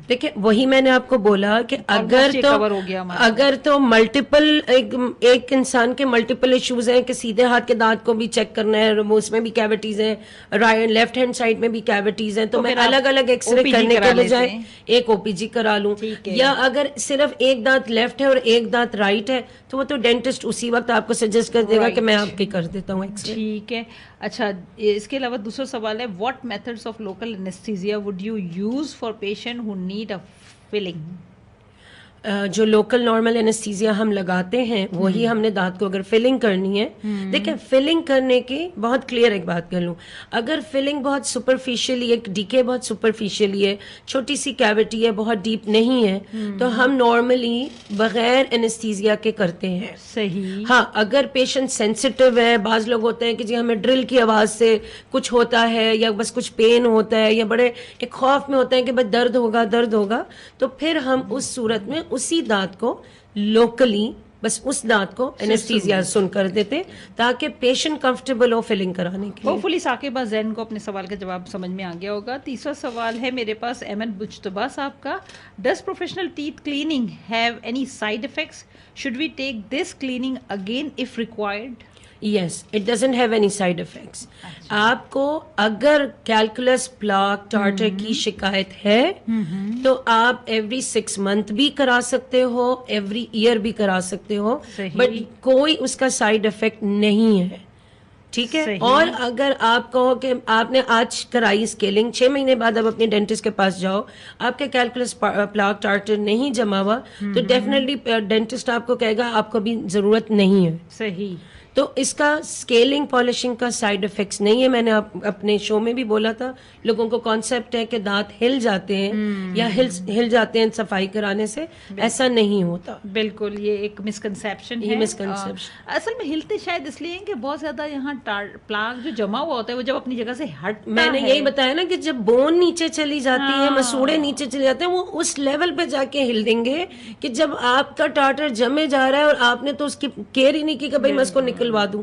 Speaker 2: देखिए, वही मैंने आपको बोला कि अगर तो मल्टीपल एक इंसान के मल्टीपल इश्यूज हैं कि सीधे हाथ के दांत को भी चेक करना है, वो उसमें भी कैविटीज हैं, राइट लेफ्ट हैंड साइड में भी कैविटीज हैं, तो मैं अलग अलग एक्सरे करने के बजाय एक ओपीजी करा लूं। या अगर सिर्फ एक दांत लेफ्ट है और एक दांत राइट है, तो वो तो डेंटिस्ट उसी वक्त आपको सजेस्ट कर देगा कि मैं आपके कर देता हूँ एक्सरे।
Speaker 1: ठीक है। अच्छा, इसके अलावा दूसरा सवाल है, what methods of local anaesthesia would you use for patient who need a filling?
Speaker 2: जो लोकल नॉर्मल एनेस्थीसिया हम लगाते हैं वही हमने दांत को अगर फिलिंग करनी है। देखिए, फिलिंग करने की बहुत क्लियर एक बात कर लूं, अगर फिलिंग बहुत सुपरफिशियली, एक डीके बहुत सुपरफिशियली है, छोटी सी कैविटी है, बहुत डीप नहीं है, तो हम नॉर्मली बगैर एनेस्थीसिया के करते हैं।
Speaker 1: सही।
Speaker 2: हाँ, अगर पेशेंट सेंसिटिव है, बाज लोग होते हैं कि जी हमें ड्रिल की आवाज से कुछ होता है या बस कुछ पेन होता है या बड़े एक खौफ में होते हैं कि बस दर्द होगा, तो फिर हम उस सूरत में उसी दांत को लोकली, बस उस दांत को एनेस्थीसिया सुन कर देते ताकि पेशेंट कंफर्टेबल हो फिलिंग कराने के लिए।
Speaker 1: होपफुली साकिबा जैन को अपने सवाल का जवाब समझ में आ गया होगा। तीसरा सवाल है मेरे पास अहमद मुज्तबा साहब का, does professional teeth cleaning have any side effects? Should we take this cleaning again if required?
Speaker 2: Yes, it doesn't have any side effects. आपको अगर कैलकुलस प्लाक टार्टर की शिकायत है तो आप एवरी 6 मंथ भी करा सकते हो, एवरी ईयर भी करा सकते हो, बट कोई उसका साइड इफेक्ट नहीं है। ठीक है। और अगर आप कहो कि आपने आज कराई स्केलिंग, 6 महीने बाद अब अपने डेंटिस्ट के पास जाओ, आपके कैलकुलस प्लाक टार्टर नहीं जमा हुआ, तो डेफिनेटली डेंटिस्ट आपको कहेगा आपको भी जरूरत नहीं है।
Speaker 1: सही।
Speaker 2: तो इसका स्केलिंग पॉलिशिंग का साइड इफेक्ट्स नहीं है। मैंने अपने शो में भी बोला था, लोगों को कॉन्सेप्ट है कि दांत हिल जाते हैं या हिल जाते हैं सफाई कराने से, ऐसा नहीं होता।
Speaker 1: बिल्कुल, ये एक मिसकंसेप्शन है।
Speaker 2: ये मिसकंसेप्शन
Speaker 1: असल में हिलते शायद इसलिए हैं कि बहुत ज्यादा यहाँ प्लाक जो जमा हुआ होता है वो जब अपनी जगह से हटता
Speaker 2: मैंने
Speaker 1: है।
Speaker 2: यही बताया ना कि जब बोन नीचे चली जाती है, मसूड़े नीचे चले जाते हैं, वो उस लेवल पे जाके हिल देंगे कि जब आपका टाटर जमे जा रहा है और आपने तो उसकी केयर ही नहीं की कि भाई मैं इसको निकलवा दूं।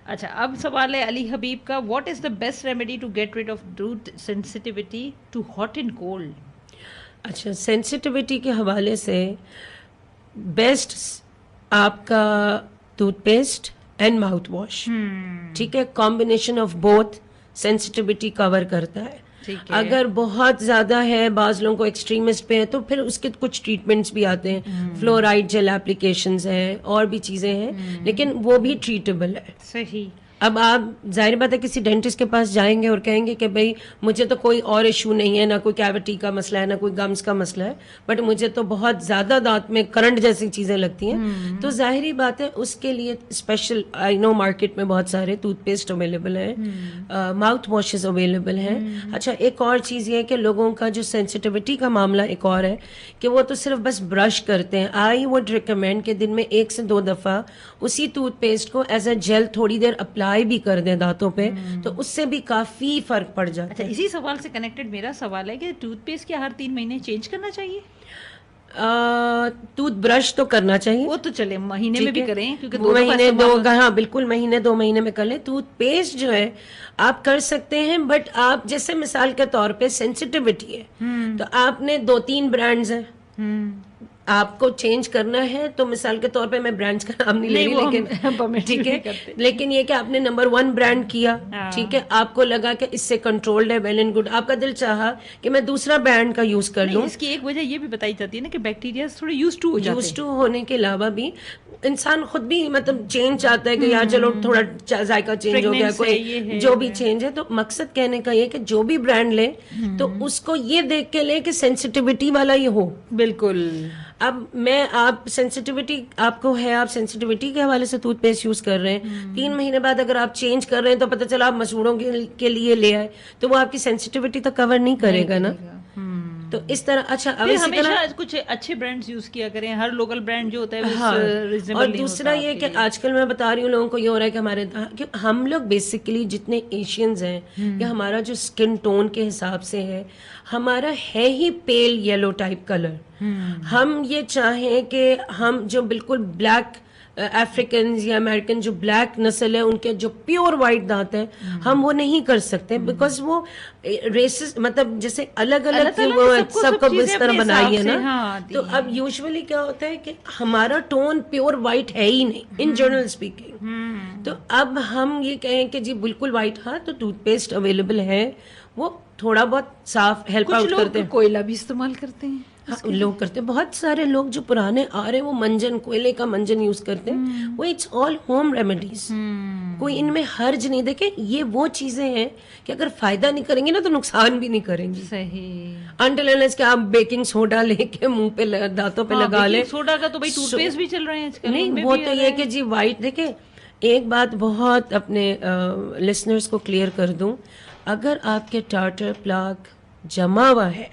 Speaker 1: अच्छा, अब सवाल है अली हबीब का, what is the best remedy to get rid of tooth sensitivity to hot and cold?
Speaker 2: अच्छा, सेंसिटिविटी के हवाले से बेस्ट आपका टूथपेस्ट एंड माउथ वॉश, ठीक है, combination of both sensitivity cover करता है। अगर बहुत ज्यादा है, बाज लोगों को एक्सट्रीमिस्ट पे है, तो फिर उसके कुछ ट्रीटमेंट्स भी आते हैं, फ्लोराइड जेल एप्लीकेशंस हैं और भी चीजें हैं, लेकिन वो भी ट्रीटेबल है।
Speaker 1: सही।
Speaker 2: अब आप जाहिर बात है किसी डेंटिस्ट के पास जाएंगे और कहेंगे कि भाई मुझे तो कोई और इशू नहीं है, ना कोई कैविटी का मसला है, ना कोई गम्स का मसला है, बट मुझे तो बहुत ज्यादा दांत में करंट जैसी चीजें लगती हैं, तो जाहिर बात है उसके लिए स्पेशल, आई नो मार्केट में बहुत सारे टूथपेस्ट अवेलेबल है, माउथ वॉशेस अवेलेबल हैं। अच्छा, एक और चीज ये है कि लोगों का जो सेंसिटिविटी का मामला एक और है कि वो तो सिर्फ बस ब्रश करते हैं। आई वुड रिकमेंड कि दिन में 1 से 2 दफा उसी टूथपेस्ट को एज अ जेल थोड़ी देर अप्लाई भी कर दें दांतों पे, तो उससे भी काफी फर्क पड़ जाता है।
Speaker 1: अच्छा, इसी सवाल से कनेक्टेड मेरा सवाल है कि टूथपेस्ट क्या हर 3 महीने चेंज करना चाहिए?
Speaker 2: टूथ ब्रश तो करना चाहिए,
Speaker 1: वो तो चले महीने में भी करें, क्योंकि
Speaker 2: महीने दो, हाँ बिल्कुल, महीने 2 महीने में कर लें। टूथपेस्ट जो है आप कर सकते हैं, बट आप जैसे मिसाल के तौर पे सेंसिटिविटी है तो आपने 2-3 ब्रांड्स हैं, आपको चेंज करना है, तो मिसाल के तौर पे मैं ब्रांड्स का नाम नहीं ले रही, लेकिन ठीक है, लेकिन ये कि आपने नंबर 1 ब्रांड किया, ठीक है, आपको लगा कि इससे कंट्रोल्ड है, वेल एंड गुड, आपका दिल चाहा कि मैं दूसरा ब्रांड का यूज कर लूं।
Speaker 1: इसकी एक वजह ये भी बताई जाती है ना कि बैक्टीरिया थोड़े यूज टू
Speaker 2: होने के अलावा भी इंसान खुद भी मतलब चेंज चाहता है कि यार चलो थोड़ा जायका चेंज हो गया, कोई जो भी चेंज है। तो मकसद कहने का ये कि जो भी ब्रांड ले तो उसको ये देख के ले कि सेंसिटिविटी वाला ये हो।
Speaker 1: बिल्कुल।
Speaker 2: अब आप सेंसिटिविटी आपको है, आप सेंसिटिविटी के हवाले से टूथपेस्ट यूज कर रहे हैं, 3 महीने बाद अगर आप चेंज कर रहे हैं तो पता चला आप मसूड़ों के लिए ले आए, तो वो आपकी सेंसिटिविटी तो कवर नहीं करेगा ना। तो इस तरह, अच्छा, अब इसी तरह
Speaker 1: कुछ अच्छे ब्रांड्स यूज किया करें, हर लोकल ब्रांड जो होता है
Speaker 2: हाँ, और दूसरा ये कि आजकल मैं बता रही हूँ लोगों को ये हो रहा है कि कि हम लोग बेसिकली जितने एशियंस हैं या हमारा जो स्किन टोन के हिसाब से है, हमारा है ही पेल येलो टाइप कलर। हम ये चाहें कि हम जो बिल्कुल ब्लैक अफ्रीकन या अमेरिकन जो ब्लैक नस्ल है उनके जो प्योर वाइट दांत है, हम वो नहीं कर सकते, बिकॉज वो रेसेस मतलब जैसे अलग अलग सबको इस तरह बनाई है ना। तो अब यूजुअली क्या होता है कि हमारा टोन प्योर वाइट है ही नहीं, इन जनरल स्पीकिंग। तो अब हम ये कहें कि जी बिल्कुल वाइट, हाँ, तो टूथपेस्ट अवेलेबल है, वो थोड़ा बहुत साफ हेल्प आउट करते हैं।
Speaker 1: कोयला भी इस्तेमाल करते हैं,
Speaker 2: हाँ, लोग करते हैं, बहुत सारे लोग जो पुराने आ रहे हैं वो मंजन, कोयले का मंजन यूज करते हैं, वो इट्स ऑल होम रेमेडीज, कोई इनमें हर्ज नहीं। देखे, ये वो चीजें हैं कि अगर फायदा नहीं करेंगे ना तो नुकसान भी नहीं करेंगी।
Speaker 1: सही।
Speaker 2: अनटिल अनलेस कि आप बेकिंग सोडा लेके मुंह पे दांतों पे लगा ले।
Speaker 1: सोडा का तो भाई टूथपेस्ट भी चल रहे हैं आजकल।
Speaker 2: नहीं, वो तो ये कि जी वाइट, देखे एक बात बहुत अपने लिसनर्स को क्लियर कर दूं, अगर आपके टार्टर प्लाक जमा हुआ है,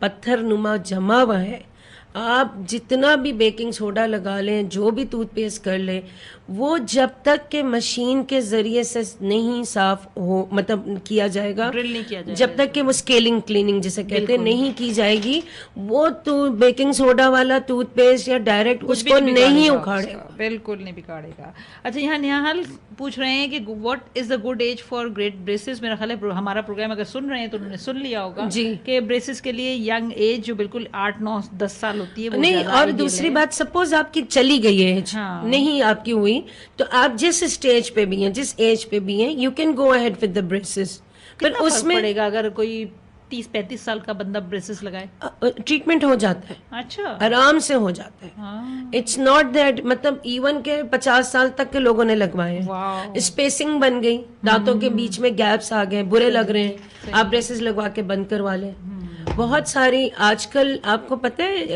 Speaker 2: पत्थर नुमा जमा हुआ है, आप जितना भी बेकिंग सोडा लगा लें, जो भी टूथपेस्ट कर लें, वो जब तक के मशीन के जरिए से नहीं साफ हो, मतलब किया जाएगा,
Speaker 1: ड्रिल नहीं किया जाएगा,
Speaker 2: जब तक कि वो स्केलिंग क्लीनिंग जिसे कहते हैं नहीं की जाएगी, वो तो बेकिंग सोडा वाला टूथपेस्ट या डायरेक्ट उसको नहीं उखाड़ेगा,
Speaker 1: बिल्कुल नहीं बिगाड़ेगा। अच्छा, यहाँ निहाल पूछ रहे हैं कि what is the good age for great braces? मेरा ख्याल है हमारा प्रोग्राम अगर सुन रहे हैं तो उन्होंने सुन लिया होगा
Speaker 2: जी
Speaker 1: कि ब्रेसेस के लिए यंग एज जो बिल्कुल 8, 9, 10 साल होती है
Speaker 2: नहीं। और दूसरी बात, सपोज आपकी चली गई एज, नहीं आपकी हुई, तो आप जिस स्टेज पे भी हैं, जिस एज पे भी हैं, you can go ahead with the braces. पर उसमें
Speaker 1: पड़ेगा अगर कोई 30-35 साल का बंदा ब्रेसेस लगाए,
Speaker 2: ट्रीटमेंट हो जाता है,
Speaker 1: अच्छा,
Speaker 2: आराम से हो जाता है। इट्स नॉट दैट, मतलब इवन के 50 साल तक के लोगों ने लगवाए हैं, स्पेसिंग बन गई, दांतों के बीच में गैप्स आ गए, बुरे लग रहे हैं, आप ब्रेसेस लगवा के बंद करवा लें। बहुत सारी आजकल आपको पता है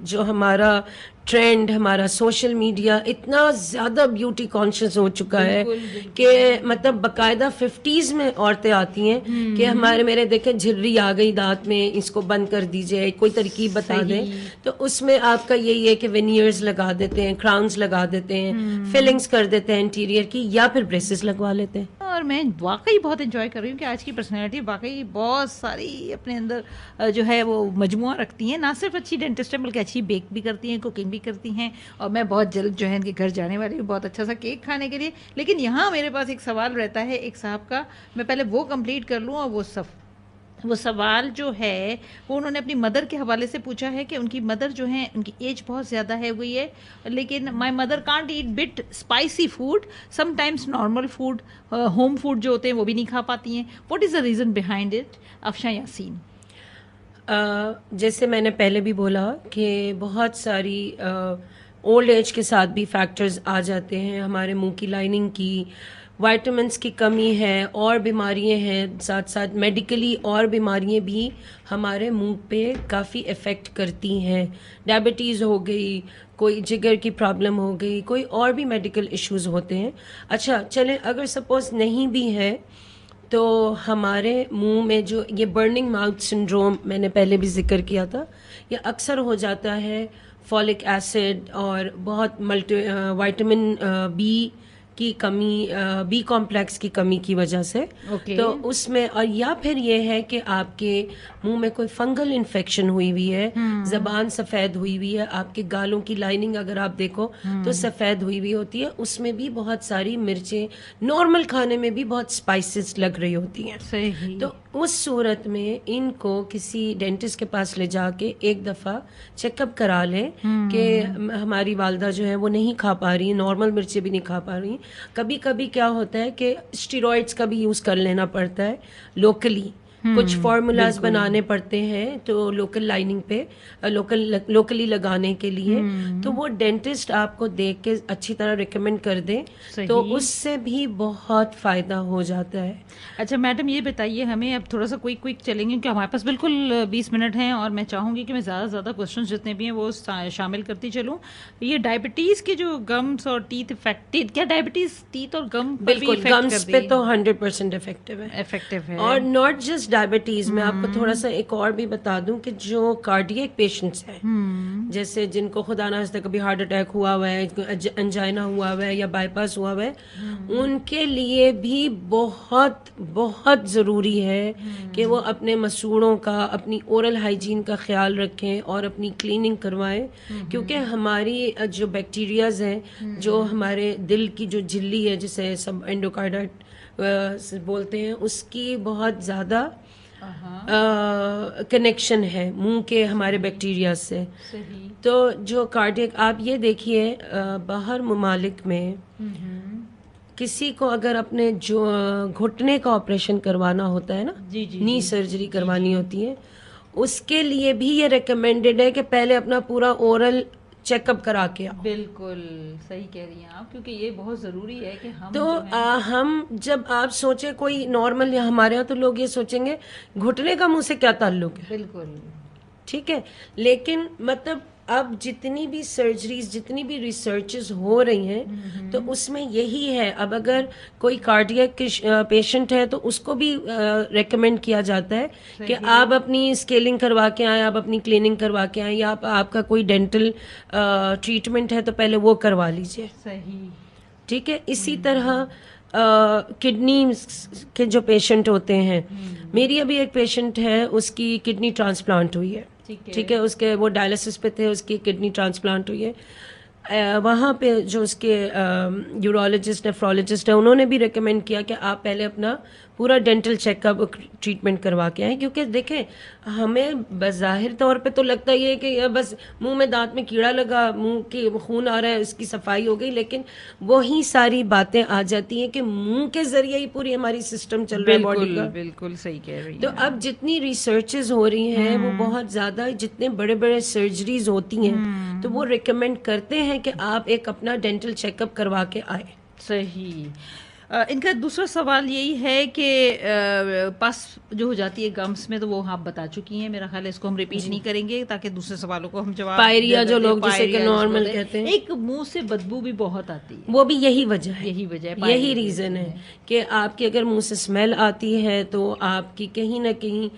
Speaker 2: जो हमारा ट्रेंड, हमारा सोशल मीडिया इतना ज्यादा ब्यूटी कॉन्शियस हो चुका है कि मतलब बकायदा 50s में औरतें आती हैं कि मेरे देखें झिर्री आ गई दांत में, इसको बंद कर दीजिए, कोई तरकीब बता दें। तो उसमें आपका यही है कि वेनियर्स लगा देते हैं, क्राउन्स लगा देते हैं, फिलिंग्स कर देते हैं इंटीरियर की, या फिर ब्रेसेस लगवा लेते हैं।
Speaker 1: और मैं वाकई बहुत एंजॉय कर रही हूँ कि आज की पर्सनैलिटी वाकई बहुत सारी अपने अंदर जो है वो मजमुआ रखती हैं। ना सिर्फ अच्छी डेंटिस्ट है बल्कि अच्छी बेक भी करती हैं, कुकिंग भी करती हैं। और मैं बहुत जल्द जो है इनके घर जाने वाली हूँ बहुत अच्छा सा केक खाने के लिए। लेकिन यहाँ मेरे पास एक सवाल रहता है एक साहब का, मैं पहले वो कंप्लीट कर लूँ। और वो सवाल जो है वो उन्होंने अपनी मदर के हवाले से पूछा है कि उनकी मदर जो है उनकी एज बहुत ज़्यादा है हुई है, लेकिन my mother can't eat bit spicy food, sometimes normal food, home food जो होते हैं वो भी नहीं खा पाती हैं। What is the reason behind it? Afsha Yasin.
Speaker 2: जैसे मैंने पहले भी बोला कि बहुत सारी ओल्ड एज के साथ भी फैक्टर्स आ जाते हैं। हमारे मुंह की लाइनिंग की, विटामिन्स की कमी है, और बीमारियां हैं, साथ साथ मेडिकली और बीमारियां भी हमारे मुंह पे काफ़ी इफ़ेक्ट करती हैं। डायबिटीज़ हो गई, कोई जिगर की प्रॉब्लम हो गई, कोई और भी मेडिकल इश्यूज होते हैं। अच्छा चलें, अगर सपोज नहीं भी है तो हमारे मुंह में जो ये बर्निंग माउथ सिंड्रोम मैंने पहले भी जिक्र किया था, ये अक्सर हो जाता है फॉलिक एसिड और बहुत विटामिन बी की कमी, बी कॉम्प्लेक्स की कमी की वजह से। तो उसमें, और या फिर ये है कि आपके मुंह में कोई फंगल इन्फेक्शन हुई हुई है, जबान सफ़ेद हुई हुई है, आपके गालों की लाइनिंग अगर आप देखो तो सफ़ेद हुई हुई होती है, उसमें भी बहुत सारी मिर्चें, नॉर्मल खाने में भी बहुत स्पाइसेस लग रही होती हैं।
Speaker 1: सही।
Speaker 2: तो उस सूरत में इनको किसी डेंटिस्ट के पास ले जाके एक दफ़ा चेकअप करा लें कि हमारी वालदा जो है वो नहीं खा पा रही, नॉर्मल मिर्चें भी नहीं खा पा रही। कभी कभी क्या होता है कि स्टेरॉइड्स का भी यूज़ कर लेना पड़ता है लोकली, कुछ फार्मूलाज बनाने पड़ते हैं तो लोकल लाइनिंग पे लोकली लगाने के लिए, तो वो डेंटिस्ट आपको देख के अच्छी तरह रिकमेंड कर दे तो उससे भी बहुत फायदा हो जाता है।
Speaker 1: अच्छा मैडम, ये बताइए हमें, अब थोड़ा सा क्विक चलेंगे क्योंकि हमारे पास बिल्कुल 20 मिनट हैं और मैं चाहूंगी कि मैं ज़्यादा से ज़्यादा क्वेश्चन जितने भी हैं वो शामिल करती चलूँ। ये डायबिटीज़ के जो गम्स और टीथ इफेक्टेड, क्या डायबिटीज़ टीथ और गम पर भी
Speaker 2: बिल्कुल, गम्स पे तो 100% इफेक्टिव है। और नॉट जस्ट डायबिटीज में आपको थोड़ा सा एक और भी बता दूं कि जो कार्डियक पेशेंट्स हैं, जैसे जिनको खुदा ना खास्ता कभी हार्ट अटैक हुआ हुआ है, एंजाइना हुआ हुआ है या बाईपास हुआ हुआ है, उनके लिए भी बहुत बहुत ज़रूरी है कि वो अपने मसूड़ों का, अपनी ओरल हाइजीन का ख्याल रखें और अपनी क्लीनिंग करवाएं, क्योंकि हमारी जो बैक्टीरियाज हैं, जो हमारे दिल की जो झिल्ली है जिसे सब एंडोकार्डाइट बोलते हैं, उसकी बहुत ज़्यादा कनेक्शन है मुंह के हमारे बैक्टीरिया से। सही। तो जो कार्डियक, आप ये देखिए बाहर ममालिक में किसी को अगर अपने जो घुटने का ऑपरेशन करवाना होता है ना, नी सर्जरी करवानी होती है, उसके लिए भी ये रिकमेंडेड है कि पहले अपना पूरा ओरल चेकअप करा के आओ।
Speaker 1: बिल्कुल सही कह रही हैं आप, क्योंकि ये बहुत ज़रूरी है कि हम
Speaker 2: तो हम जब आप सोचे कोई नॉर्मल, या हमारे यहाँ तो लोग ये सोचेंगे घुटने का मुंह से क्या ताल्लुक है।
Speaker 1: बिल्कुल
Speaker 2: ठीक है, लेकिन मतलब अब जितनी भी सर्जरीज, जितनी भी रिसर्चेस हो रही हैं, तो उसमें यही है। अब अगर कोई कार्डियक पेशेंट है तो उसको भी रेकमेंड किया जाता है कि आप अपनी स्केलिंग करवा के आए, आप अपनी क्लीनिंग करवा के आए, या आपका कोई डेंटल ट्रीटमेंट है तो पहले वो करवा लीजिए। सही। ठीक है। इसी तरह किडनी के जो पेशेंट होते हैं, मेरी अभी एक पेशेंट है, उसकी किडनी ट्रांसप्लांट हुई है। ठीक है, उसके वो डायलिसिस पे थे, उसकी किडनी ट्रांसप्लांट हुई है। वहाँ पे जो उसके यूरोलॉजिस्ट, नेफ्रोलॉजिस्ट है, उन्होंने भी रिकमेंड किया कि आप पहले अपना पूरा डेंटल चेकअप, ट्रीटमेंट करवा के आए, क्योंकि देखें हमें बज़ाहिर तौर पे तो लगता ही है कि यह बस मुंह में दांत में कीड़ा लगा, मुंह के खून आ रहा है, उसकी सफाई हो गई, लेकिन वही सारी बातें आ जाती हैं कि मुंह के जरिए ही पूरी हमारी सिस्टम चल रहा है बॉडी का।
Speaker 1: बिल्कुल सही कह रही हैं।
Speaker 2: तो अब जितनी रिसर्चेज हो रही हैं वो बहुत ज्यादा, जितने बड़े बड़े सर्जरीज होती हैं तो वो रिकमेंड करते हैं कि आप एक अपना डेंटल चेकअप करवा के आए।
Speaker 1: सही। इनका दूसरा सवाल यही है कि पास जो हो जाती है गम्स में, तो वो आप बता चुकी हैं, मेरा ख्याल है इसको हम रिपीट नहीं करेंगे ताकि दूसरे सवालों को हम जवाब
Speaker 2: पायरिया जो लोग जिसे
Speaker 1: पायरिया
Speaker 2: नॉर्मल
Speaker 1: जिसको
Speaker 2: कहते हैं,
Speaker 1: एक मुंह से बदबू भी बहुत आती है,
Speaker 2: वो भी यही वजह है,
Speaker 1: यही वजह है,
Speaker 2: यही
Speaker 1: पायरिया
Speaker 2: रीजन है कि आपकी अगर मुंह से स्मेल आती है तो आपकी कहीं ना कहीं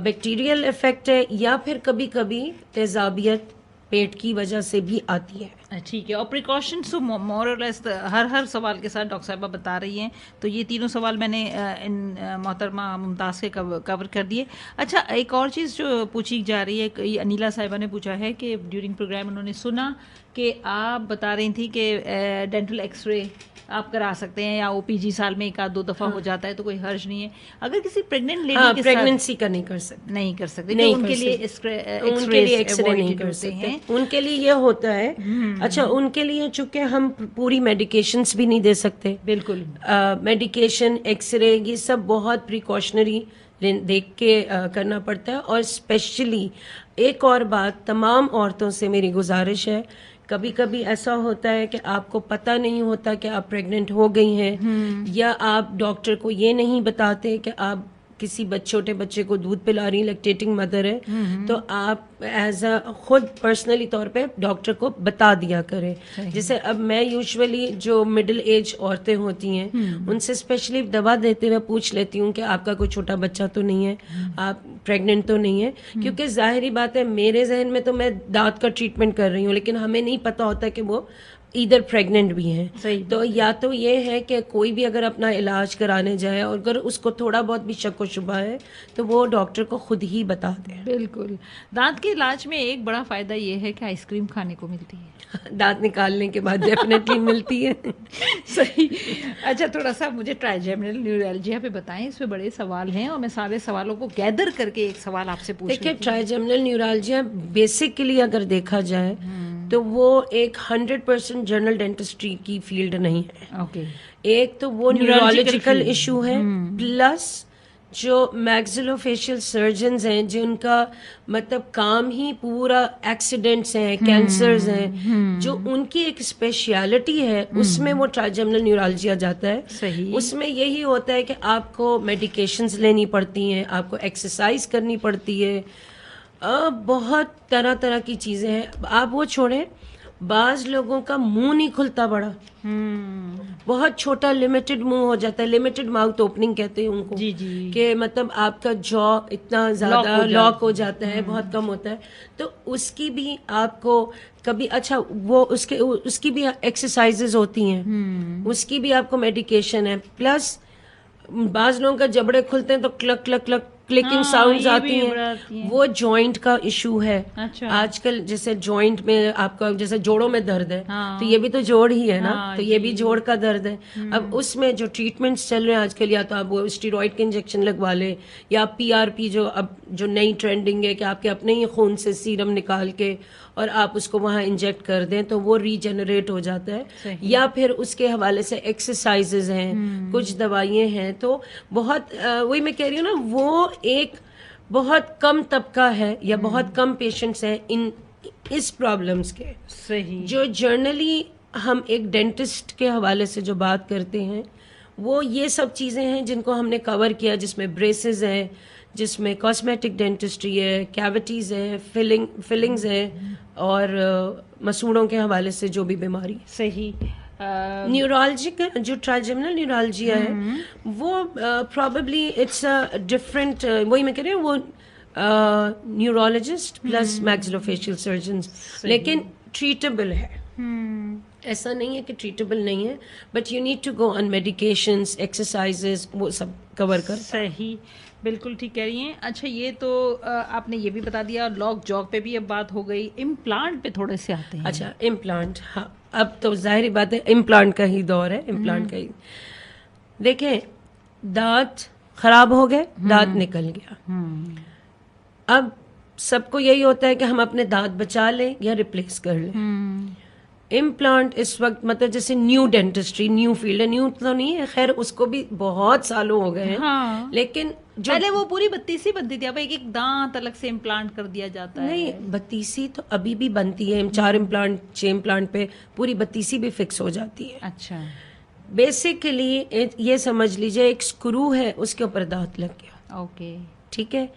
Speaker 2: बैक्टीरियल इफेक्ट है, या फिर कभी कभी तेजाबियत पेट की वजह से भी आती है।
Speaker 1: ठीक है। और प्रिकॉशंस तो मोर और लेस हर सवाल के साथ डॉक्टर साहिबा बता रही हैं, तो ये तीनों सवाल मैंने इन मोहतरमा मुमताज़ के कवर कर दिए। अच्छा, एक और चीज़ जो पूछी जा रही है, ये अनिला साहिबा ने पूछा है कि ड्यूरिंग प्रोग्राम उन्होंने सुना कि आप बता रही थी कि डेंटल एक्सरे आप करा सकते हैं, या ओपीजी साल में 1-2 दफा हो जाता है तो कोई हर्ज नहीं है। अगर किसी प्रेग्नेंट लेडी के
Speaker 2: प्रेगनेंसी का नहीं कर सकते,
Speaker 1: नहीं कर सकते,
Speaker 2: नहीं
Speaker 1: उनके लिए
Speaker 2: एक्सरे नहीं कर सकते, उनके लिए ये होता है। अच्छा, उनके लिए चूंकि हम पूरी मेडिकेशंस भी नहीं दे सकते,
Speaker 1: बिल्कुल
Speaker 2: मेडिकेशन, एक्सरे, ये सब बहुत प्रिकॉशनरी देख के करना पड़ता है। और स्पेशली एक और बात, तमाम औरतों से मेरी गुजारिश है, कभी कभी ऐसा होता है कि आपको पता नहीं होता कि आप प्रेग्नेंट हो गई हैं, या आप डॉक्टर को ये नहीं बताते कि आप किसी छोटे बच्चे को दूध पिला रही, लैक्टेटिंग मदर है, तो आप एज अ खुद पर्सनली तौर पे डॉक्टर को बता दिया करें। जैसे अब मैं यूजुअली जो मिडिल एज औरतें होती हैं उनसे स्पेशली दवा देते हुए पूछ लेती हूँ कि आपका कोई छोटा बच्चा तो नहीं है, आप प्रेग्नेंट तो नहीं है, क्योंकि जाहिर बात है मेरे जहन में तो मैं दांत का ट्रीटमेंट कर रही हूँ, लेकिन हमें नहीं पता होता कि वो इधर प्रेग्नेंट भी हैं। तो या तो ये है कि कोई भी अगर अपना इलाज कराने जाए और अगर उसको थोड़ा बहुत भी शक व शुबा है तो वो डॉक्टर को खुद ही बता दे।
Speaker 1: बिल्कुल। दांत के इलाज में एक बड़ा फायदा ये है कि आइसक्रीम खाने को मिलती है,
Speaker 2: दांत निकालने के बाद डेफिनेटली मिलती है।
Speaker 1: सही। अच्छा, थोड़ा सा मुझे ट्राइजेमिनल न्यूरैल्जिया पे बताएं, इसमें बड़े सवाल हैं और मैं सारे सवालों को गैदर करके एक सवाल आपसे पूछ रही थी।
Speaker 2: देखिए, ट्राइजेमिनल न्यूरैल्जिया बेसिकली अगर देखा जाए तो वो एक 100% जनरल डेंटिस्ट्री की फील्ड नहीं है।
Speaker 1: ओके।
Speaker 2: एक तो वो न्यूरोलॉजिकल इशू है, प्लस जो मैक्सिलोफेशियल सर्जन्स हैं जिनका मतलब काम ही पूरा एक्सीडेंट्स हैं, कैंसर्स हैं, जो उनकी एक स्पेशलिटी है, उसमें वो ट्राइजेमिनल न्यूरैल्जिया जाता है।
Speaker 1: सही।
Speaker 2: उसमें यही होता है कि आपको मेडिकेशंस लेनी पड़ती हैं, आपको एक्सरसाइज करनी पड़ती है, बहुत तरह तरह की चीजें हैं। आप वो छोड़ें, बाज लोगों का मुंह नहीं खुलता, बड़ा बहुत छोटा लिमिटेड मुंह हो जाता है, लिमिटेड माउथ ओपनिंग कहते हैं उनको,
Speaker 1: जी जी,
Speaker 2: कि मतलब आपका जॉ इतना ज्यादा लॉक हो जाता है, बहुत कम होता है। तो उसकी भी आपको कभी, अच्छा वो उसकी भी एक्सरसाइजेज होती हैं, उसकी भी आपको मेडिकेशन है, प्लस बाज लोगों का जबड़े खुलते हैं तो clock clock clock clicking sounds आती हैं, वो जॉइंट का इशू है।
Speaker 1: अच्छा।
Speaker 2: आजकल जैसे जॉइंट में आपका जैसे जोड़ों में दर्द है, तो ये भी तो जोड़ ही है ना, तो ये भी जोड़ का दर्द है। अब उसमें जो ट्रीटमेंट्स चल रहे हैं आजकल, या तो आप वो स्टेरॉइड के इंजेक्शन लगवा ले, या PRP जो अब जो नई ट्रेंडिंग है कि आपके अपने ही खून से सीरम निकाल के और आप उसको वहां इंजेक्ट कर दें तो वो रीजेनरेट हो जाता है, या फिर उसके हवाले से एक्सरसाइजेज हैं, कुछ दवाइयाँ हैं। तो बहुत वही मैं कह रही हूँ ना, वो एक बहुत कम तबका है या बहुत कम पेशेंट्स हैं इस प्रॉब्लम्स के।
Speaker 1: सही।
Speaker 2: जो जर्नली हम एक डेंटिस्ट के हवाले से जो बात करते हैं, वो ये सब चीज़ें हैं जिनको हमने कवर किया, जिसमें ब्रेसेस हैं, जिसमें कॉस्मेटिक डेंटिस्ट्री है, कैविटीज़ है, फिलिंग्स है, और मसूड़ों के हवाले से जो भी बीमारी।
Speaker 1: सही।
Speaker 2: न्यूरोलॉजिक जो ट्राइजेमिनल न्यूरैल्जिया है वो प्रॉबेबली इट्स अ डिफरेंट, वही मैं कह रही हूँ, वो न्यूरोलॉजिस्ट प्लस मैक्सिलोफेशियल सर्जन्स, लेकिन ट्रीटेबल है। ऐसा नहीं है कि ट्रीटेबल नहीं है, but you need to go on medications, exercises, वो सब कवर कर।
Speaker 1: सही, बिल्कुल ठीक कह रही हैं। अच्छा, ये तो आपने ये भी बता दिया, लॉक जॉक पे भी अब बात हो गई, इम्प्लांट पे थोड़े से आते हैं।
Speaker 2: अच्छा, इम्प्लांट, हाँ, अब तो जाहिर बात है इम्प्लांट का ही दौर है, इम्प्लांट का ही। देखें, दांत खराब हो गए, दांत निकल गया, अब सबको यही होता है कि हम अपने दांत बचा लें या रिप्लेस कर लें। इम्प्लांट इस वक्त मतलब जैसे न्यू डेंटिस्ट्री, न्यू फील्ड है, न्यू तो नहीं है, खैर उसको भी बहुत सालों हो गए हैं।
Speaker 1: हाँ।
Speaker 2: लेकिन जो
Speaker 1: पहले वो पूरी 32 बनती थी, अब एक एक दांत अलग से इम्प्लांट कर दिया जाता है।
Speaker 2: नहीं, 32 तो अभी भी बनती है, 4 इम्प्लांट 6 इम्प्लांट पे पूरी 32 भी फिक्स हो जाती है।
Speaker 1: अच्छा।
Speaker 2: बेसिकली ये समझ लीजिए एक स्क्रू है, उसके ऊपर दांत लग गया।
Speaker 1: ओके।
Speaker 2: ठीक है,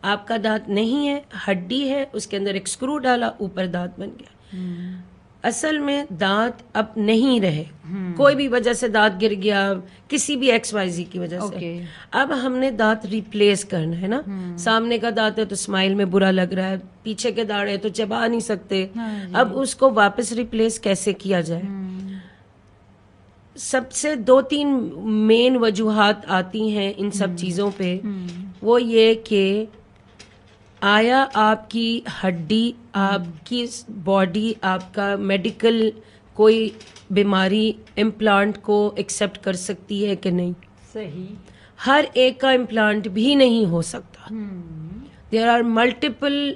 Speaker 2: आपका दांत नहीं है, हड्डी है, उसके अंदर एक स्क्रू डाला, ऊपर दांत बन गया। असल में दांत अब नहीं रहे, कोई भी वजह से दांत गिर गया, किसी भी XYZ की वजह से। अब हमने दांत रिप्लेस करना है ना। सामने का दांत है तो स्माइल में बुरा लग रहा है, पीछे के दांत है तो चबा नहीं सकते। अब उसको वापस रिप्लेस कैसे किया जाए? सबसे 2-3 मेन वजूहात आती हैं इन सब चीज़ों पे। वो ये कि आया आपकी हड्डी, आपकी बॉडी, आपका मेडिकल कोई बीमारी इम्प्लांट को एक्सेप्ट कर सकती है कि नहीं?
Speaker 1: सही।
Speaker 2: हर एक का इम्प्लांट भी नहीं हो सकता। देयर आर मल्टीपल,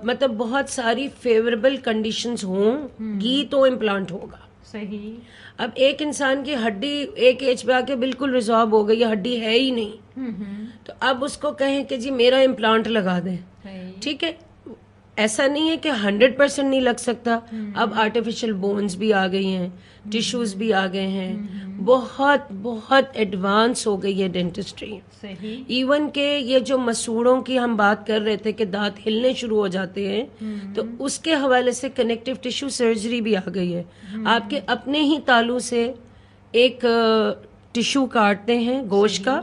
Speaker 2: मतलब बहुत सारी फेवरेबल कंडीशंस होंगी तो इम्प्लांट होगा।
Speaker 1: सही।
Speaker 2: अब एक इंसान की हड्डी एक एज पे आके बिल्कुल रिजॉल्व हो गई, ये हड्डी है ही नहीं, तो अब उसको कहें कि जी मेरा इम्प्लांट लगा दें, ठीक है, ऐसा नहीं है कि 100% नहीं लग सकता। अब आर्टिफिशियल बोन्स भी आ गई हैं, टिश्यूज भी आ गए हैं, बहुत बहुत एडवांस हो गई है डेंटिस्ट्री।
Speaker 1: सही।
Speaker 2: इवन के ये जो मसूड़ों की हम बात कर रहे थे कि दांत हिलने शुरू हो जाते हैं, तो उसके हवाले से कनेक्टिव टिश्यू सर्जरी भी आ गई है। आपके अपने ही तालू से एक टिश्यू काटते हैं गोश्त का,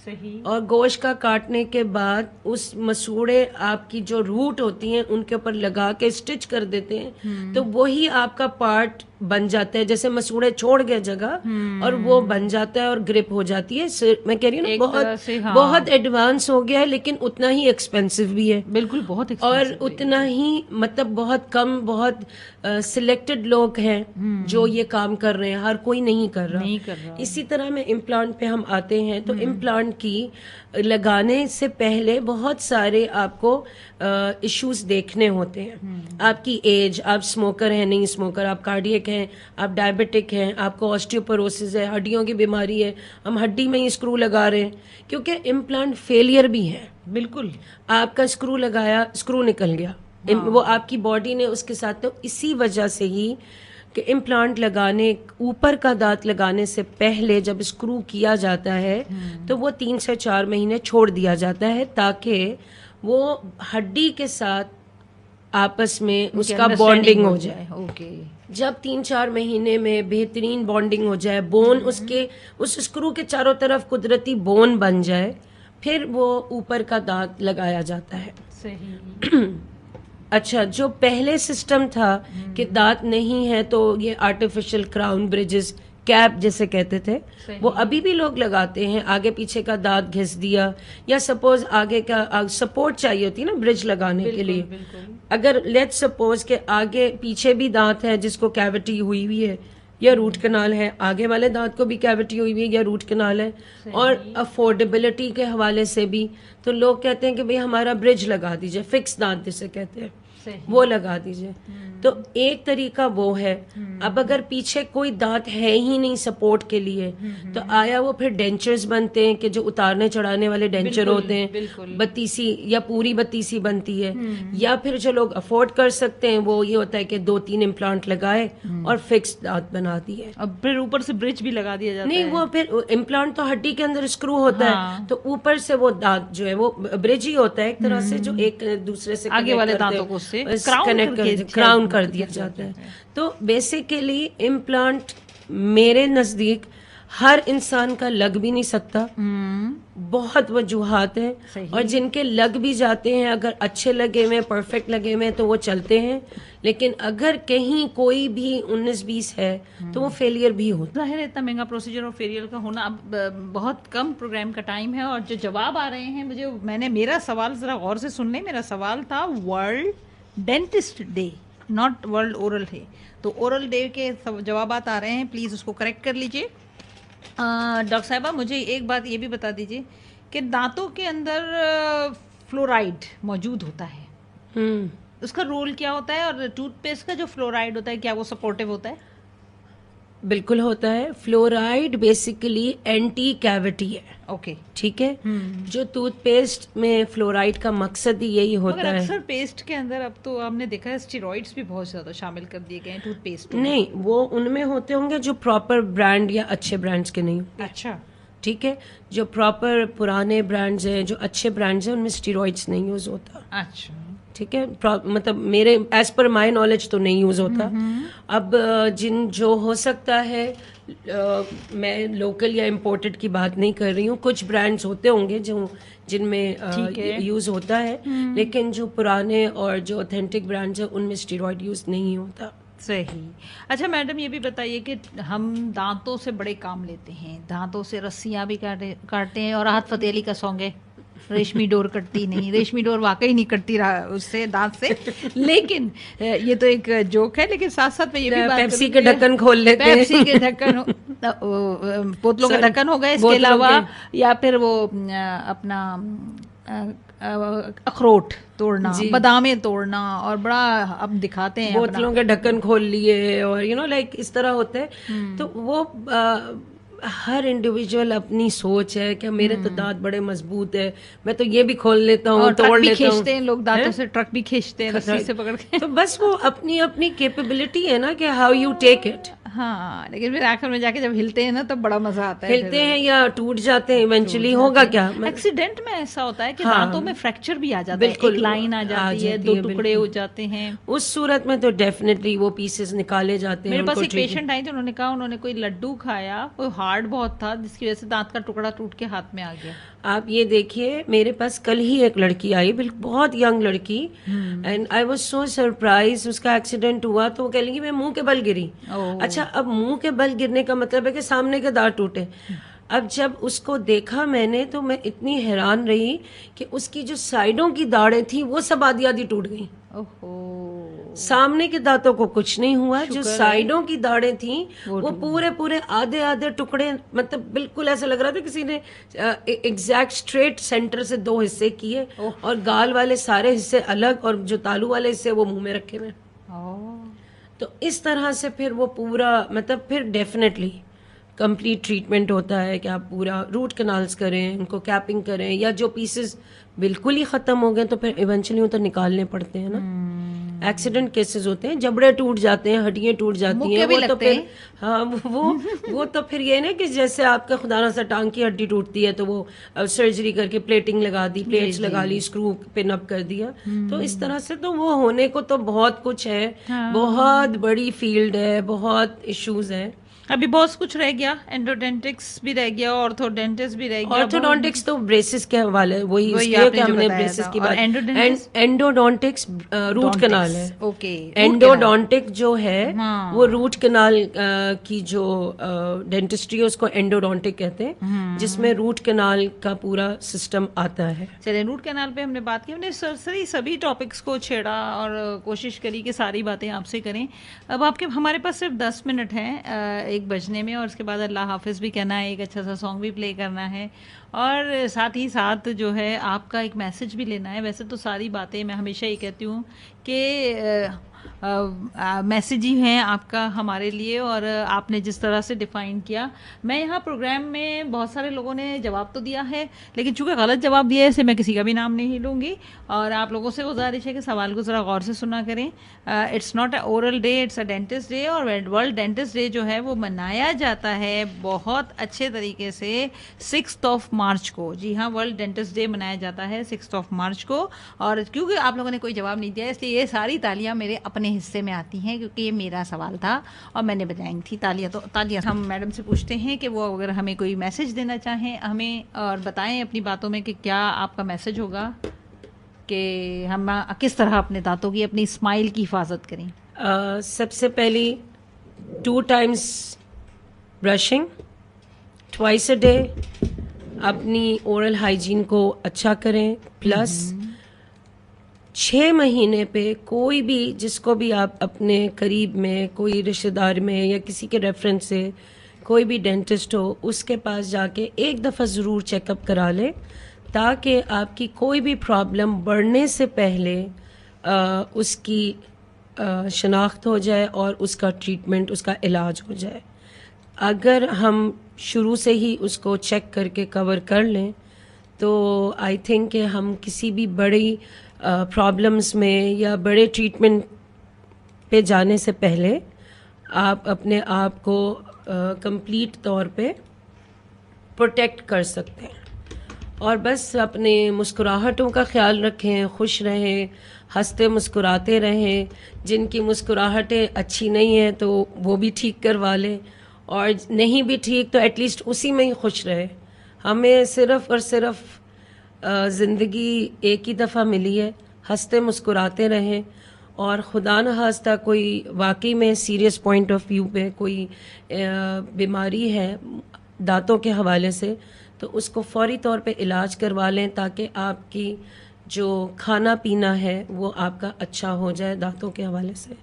Speaker 1: सही।
Speaker 2: और गोश्त का काटने के बाद उस मसूड़े आपकी जो रूट होती हैं उनके ऊपर लगा के स्टिच कर देते हैं, तो वही आपका पार्ट बन जाता है। जैसे मसूड़े छोड़ गए जगह और वो बन जाता है और ग्रिप हो जाती है। मैं कह रही हूँ ना, बहुत बहुत एडवांस हो गया है, लेकिन उतना ही एक्सपेंसिव भी है।
Speaker 1: बिल्कुल, बहुत
Speaker 2: और उतना ही मतलब बहुत कम, बहुत सिलेक्टेड लोग हैं जो ये काम कर रहे हैं, हर कोई नहीं कर रहा। इसी तरह में इम्प्लांट पे हम आते हैं, तो इम्प्लांट की लगाने से पहले बहुत सारे आपको इश्यूज देखने होते हैं। आपकी एज, आप स्मोकर हैं नहीं स्मोकर, आप कार्डियक हैं, आप डायबिटिक हैं, आपको ऑस्टियोपोरोसिस है, हड्डियों की बीमारी है, हम हड्डी में ही स्क्रू लगा रहे हैं, क्योंकि इम्प्लांट फेलियर भी है।
Speaker 1: बिल्कुल,
Speaker 2: आपका स्क्रू लगाया, स्क्रू निकल गया, वो आपकी बॉडी ने उसके साथ, तो इसी वजह से ही कि इम्प्लांट लगाने, ऊपर का दांत लगाने से पहले जब स्क्रू किया जाता है तो वो 3 से 4 महीने छोड़ दिया जाता है, ताकि वो हड्डी के साथ आपस में उसका बॉन्डिंग हो जाए।
Speaker 1: ओके।
Speaker 2: जब 3-4 महीने में बेहतरीन बॉन्डिंग हो जाए, बोन उसके उस स्क्रू के चारों तरफ कुदरती बोन बन जाए, फिर वो ऊपर का दांत लगाया जाता है।
Speaker 1: सही।
Speaker 2: अच्छा, जो पहले सिस्टम था कि दांत नहीं है तो ये आर्टिफिशियल क्राउन ब्रिजेस, कैप जैसे कहते थे, वो अभी भी लोग लगाते हैं। आगे पीछे का दांत घिस दिया, या सपोज आगे का सपोर्ट चाहिए होती है ना ब्रिज लगाने के लिए। अगर लेट्स सपोज के आगे पीछे भी दांत है जिसको कैविटी हुई हुई है या रूट कनाल है, आगे वाले दांत को भी कैविटी हुई हुई है या रूट कनाल है, और अफोर्डेबिलिटी के हवाले से भी, तो लोग कहते हैं कि भाई हमारा ब्रिज लगा दीजिए, फिक्स दांत जिसे कहते हैं, वो लगा दीजिए। तो एक तरीका वो है। अब अगर पीछे कोई दांत है ही नहीं सपोर्ट के लिए, तो आया वो फिर डेंचर्स बनते हैं कि जो उतारने चढ़ाने वाले डेंचर होते हैं, बत्तीसी या पूरी बत्तीसी बनती है, या फिर जो लोग अफोर्ड कर सकते हैं वो ये होता है कि 2-3 इम्प्लांट लगाए और फिक्स दांत बना दिए।
Speaker 1: अब फिर ऊपर से ब्रिज भी लगा दिया जाता
Speaker 2: नहीं,
Speaker 1: है।
Speaker 2: वो फिर इम्प्लांट तो हड्डी के अंदर स्क्रू होता है, तो ऊपर से वो दांत जो है वो ब्रिज ही होता है एक तरह से, जो एक दूसरे से
Speaker 1: आगे वाले दांतों को
Speaker 2: क्राउन कर दिया जाता है। तो बेसिकली इम्प्लांट मेरे नजदीक हर इंसान का लग भी नहीं सकता। बहुत वजूहात हैं, और जिनके लग भी जाते हैं, अगर अच्छे लगे हुए, परफेक्ट लगे हुए, तो वो चलते हैं। लेकिन अगर कहीं कोई भी 19-20 है तो वो फेलियर भी होता है।
Speaker 1: जाहिर है इतना महंगा प्रोसीजर और फेलियर का होना। अब बहुत कम प्रोग्राम का टाइम है, और जो जवाब आ रहे हैं मेरा सवाल जरा गौर से सुन लें। मेरा सवाल था world dentist day, not world oral day. तो ओरल डे के जवाब आ रहे हैं, प्लीज़ उसको करेक्ट कर लीजिए। डॉक्टर साहिबा, मुझे एक बात ये भी बता दीजिए कि दांतों के अंदर फ्लोराइड मौजूद होता है, उसका रोल क्या होता है? और टूथपेस्ट का जो फ्लोराइड होता है, क्या वो सपोर्टिव होता है?
Speaker 2: बिल्कुल होता है। फ्लोराइड बेसिकली एंटी कैविटी है,
Speaker 1: ओके।
Speaker 2: ठीक है। जो टूथपेस्ट में फ्लोराइड का मकसद ही यही
Speaker 1: मगर
Speaker 2: होता है।
Speaker 1: अक्सर पेस्ट के अंदर अब तो आपने देखा है स्टेरॉइड्स भी बहुत ज्यादा शामिल कर दिए गए हैं टूथपेस्ट में।
Speaker 2: नहीं, वो उनमें होते होंगे जो प्रॉपर ब्रांड या अच्छे ब्रांड्स के नहीं होते,
Speaker 1: अच्छा।
Speaker 2: ठीक है। जो प्रॉपर पुराने ब्रांड्स हैं, जो अच्छे ब्रांड्स हैं, उनमें स्टीरॉइड्स नहीं यूज होता,
Speaker 1: अच्छा।
Speaker 2: ठीक है। मतलब मेरे एज पर माय नॉलेज तो नहीं यूज होता। अब जिन जो हो सकता है, मैं लोकल या इम्पोर्टेड की बात नहीं कर रही हूँ, कुछ ब्रांड्स होते होंगे जो जिनमें यूज होता है, लेकिन जो पुराने और जो ऑथेंटिक ब्रांड्स हैं उनमें स्टीरॉइड यूज नहीं होता।
Speaker 1: सही। अच्छा मैडम, ये भी बताइए कि हम दांतों से बड़े काम लेते हैं, दांतों से रस्सियां भी काटते हैं, और राहत फतेह अली का सॉन्ग है रेशमी डोर कटती नहीं। रेशमी डोर वाकई नहीं कटती उससे, दांत से। लेकिन ये तो एक जोक है, लेकिन साथ साथ में ये भी बात
Speaker 2: पेप्सी के ढक्कन खोल लेते हैं।
Speaker 1: पेप्सी के ढक्कन, बोतलों के ढक्कन हो गए, इसके अलावा या फिर वो अपना अखरोट तोड़ना, बादामें तोड़ना, और बड़ा अब दिखाते हैं
Speaker 2: बोतलों के ढक्कन खोल लिए, और लाइक इस तरह होते हैं। तो वो हर इंडिविजुअल अपनी सोच है कि मेरे तो दांत बड़े मजबूत है, मैं तो ये भी खोल लेता हूँ, तोड़ लेता हूँ।
Speaker 1: खींचते हैं लोग दांतों से, ट्रक भी खींचते हैं रस्सी से पकड़ के।
Speaker 2: तो बस वो अपनी अपनी कैपेबिलिटी है ना, कि हाउ यू टेक इट।
Speaker 1: हाँ, लेकिन फिर आखिर में जाके जब हिलते हैं ना, तब बड़ा मजा आता है।
Speaker 2: हिलते हैं या टूट जाते हैं, इवेंचुअली होगा क्या।
Speaker 1: एक्सीडेंट में ऐसा होता है कि दांतों में फ्रैक्चर भी आ जाता है, एक लाइन आ जाती है, दो टुकड़े हो जाते हैं।
Speaker 2: उस सूरत में तो डेफिनेटली वो पीसेस निकाले जाते हैं।
Speaker 1: मेरे पास एक पेशेंट आई थी, उन्होंने कहा उन्होंने कोई लड्डू खाया, वो हार्ड बहुत था, जिसकी वजह से दांत का टुकड़ा टूट के हाथ में आ गया।
Speaker 2: आप ये देखिए, मेरे पास कल ही एक लड़की आई, बिल्कुल बहुत यंग लड़की, and I was so surprise. उसका एक्सीडेंट हुआ तो वो कह लगी मैं मुंह के बल गिरी। अच्छा, अब मुंह के बल गिरने का मतलब है कि सामने के दांत टूटे। अब जब उसको देखा मैंने, तो मैं इतनी हैरान रही कि उसकी जो साइडों की दाढ़ें थी वो सब आधी आधी टूट गई। सामने के दांतों को कुछ नहीं हुआ, जो साइडों की दाढ़ें थी वो पूरे पूरे आधे आधे टुकड़े, मतलब बिल्कुल ऐसा लग रहा था किसी ने एग्जैक्ट स्ट्रेट सेंटर से दो हिस्से किए, और गाल वाले सारे हिस्से अलग, और जो तालू वाले हिस्से वो मुंह में रखे हुए। तो इस तरह से फिर वो पूरा, मतलब फिर डेफिनेटली कंप्लीट ट्रीटमेंट होता है कि आप पूरा रूट कनाल्स करें, उनको कैपिंग करें, या जो पीसेस बिल्कुल ही खत्म हो गए तो फिर इवेंचुअली तो निकालने पड़ते हैं ना। एक्सीडेंट केसेस होते हैं, जबड़े टूट जाते हैं, हड्डियां टूट जाती हैं, वो तो फिर हाँ वो तो फिर ये ना कि जैसे आपका खुदा ना सा टांग की हड्डी टूटती है तो वो सर्जरी करके प्लेटिंग लगा दी, प्लेट्स लगा ली, स्क्रू पिन अप कर दिया। तो इस तरह से तो वो होने को तो बहुत कुछ है, बहुत बड़ी फील्ड है, बहुत इश्यूज हैं।
Speaker 1: अभी बहुत कुछ रह गया, एंडोडेंटिक्स भी रह गया, ऑर्थोडेंटिक्स भी रह गया।
Speaker 2: ऑर्थोडोंटिक्स तो ब्रेसेस के हवाले, वही इसलिए कि हमने ब्रेसेस की बात। एंडोडोंटिक्स रूट कनाल है।
Speaker 1: ओके।
Speaker 2: एंडोडोंटिक जो है वो रूट कनाल की जो डेंटिस्ट्री है उसको एंडोडोंटिक कहते हैं, जिसमें रूट कनाल का पूरा सिस्टम आता है।
Speaker 1: चलिए, रूट कनाल पे हमने बात की, हमने सरसरी सभी टॉपिक्स को छेड़ा और कोशिश करी कि सारी बातें आपसे करें। अब आपके हमारे पास सिर्फ 10 मिनट हैं 1 बजने में, और उसके बाद अल्लाह हाफिज़ भी कहना है, एक अच्छा सा सॉन्ग भी प्ले करना है, और साथ ही साथ जो है आपका एक मैसेज भी लेना है। वैसे तो सारी बातें मैं हमेशा ही कहती हूँ कि मैसेज ही हैं आपका हमारे लिए, और आपने जिस तरह से डिफ़ाइन किया, मैं यहाँ प्रोग्राम में बहुत सारे लोगों ने जवाब तो दिया है, लेकिन चूँकि गलत जवाब दिया है इससे मैं किसी का भी नाम नहीं लूँगी, और आप लोगों से गुजारिश है कि सवाल को ज़रा गौर से सुना करें। It's not a oral day, it's a dentist day, और वर्ल्ड डेंटिस्ट डे जो है वो मनाया जाता है बहुत अच्छे तरीके से 6 मार्च को। जी हाँ, वर्ल्ड डेंटिस्ट डे मनाया जाता है 6 मार्च को, और क्योंकि आप लोगों ने कोई जवाब नहीं दिया इसलिए ये सारी तालियां मेरे अपने हिस्से में आती हैं, क्योंकि ये मेरा सवाल था और मैंने बजाई थी तालियां। तो तालियां हम मैडम से पूछते हैं कि वो अगर हमें कोई मैसेज देना चाहें हमें, और बताएं अपनी बातों में कि क्या आपका मैसेज होगा कि हम किस तरह अपने दांतों की, अपनी स्माइल की हिफाजत करें।
Speaker 2: सबसे पहली 2 times brushing, twice a day, अपनी ओरल हाइजीन को अच्छा करें, प्लस 6 महीने पे कोई भी, जिसको भी आप अपने करीब में, कोई रिश्तेदार में या किसी के रेफरेंस से कोई भी डेंटिस्ट हो, उसके पास जाके एक दफ़ा ज़रूर चेकअप करा लें, ताकि आपकी कोई भी प्रॉब्लम बढ़ने से पहले उसकी शनाख्त हो जाए और उसका ट्रीटमेंट, उसका इलाज हो जाए। अगर हम शुरू से ही उसको चेक करके कवर कर लें तो आई थिंक कि हम किसी भी बड़ी प्रॉब्लम्स में या बड़े ट्रीटमेंट पे जाने से पहले आप अपने आप को कंप्लीट तौर पे प्रोटेक्ट कर सकते हैं। और बस अपने मुस्कुराहटों का ख्याल रखें, खुश रहें, हंसते मुस्कुराते रहें। जिनकी मुस्कुराहटें अच्छी नहीं हैं तो वो भी ठीक करवा लें, और नहीं भी ठीक तो एटलीस्ट उसी में ही खुश रहे। हमें सिर्फ़ और सिर्फ ज़िंदगी एक ही दफ़ा मिली है, हंसते मुस्कुराते रहें। और खुदा न खास्ता कोई वाकई में सीरियस पॉइंट ऑफ व्यू पे कोई बीमारी है दांतों के हवाले से, तो उसको फौरी तौर पे इलाज करवा लें ताकि आपकी जो खाना पीना है वो आपका अच्छा हो जाए दांतों के हवाले से।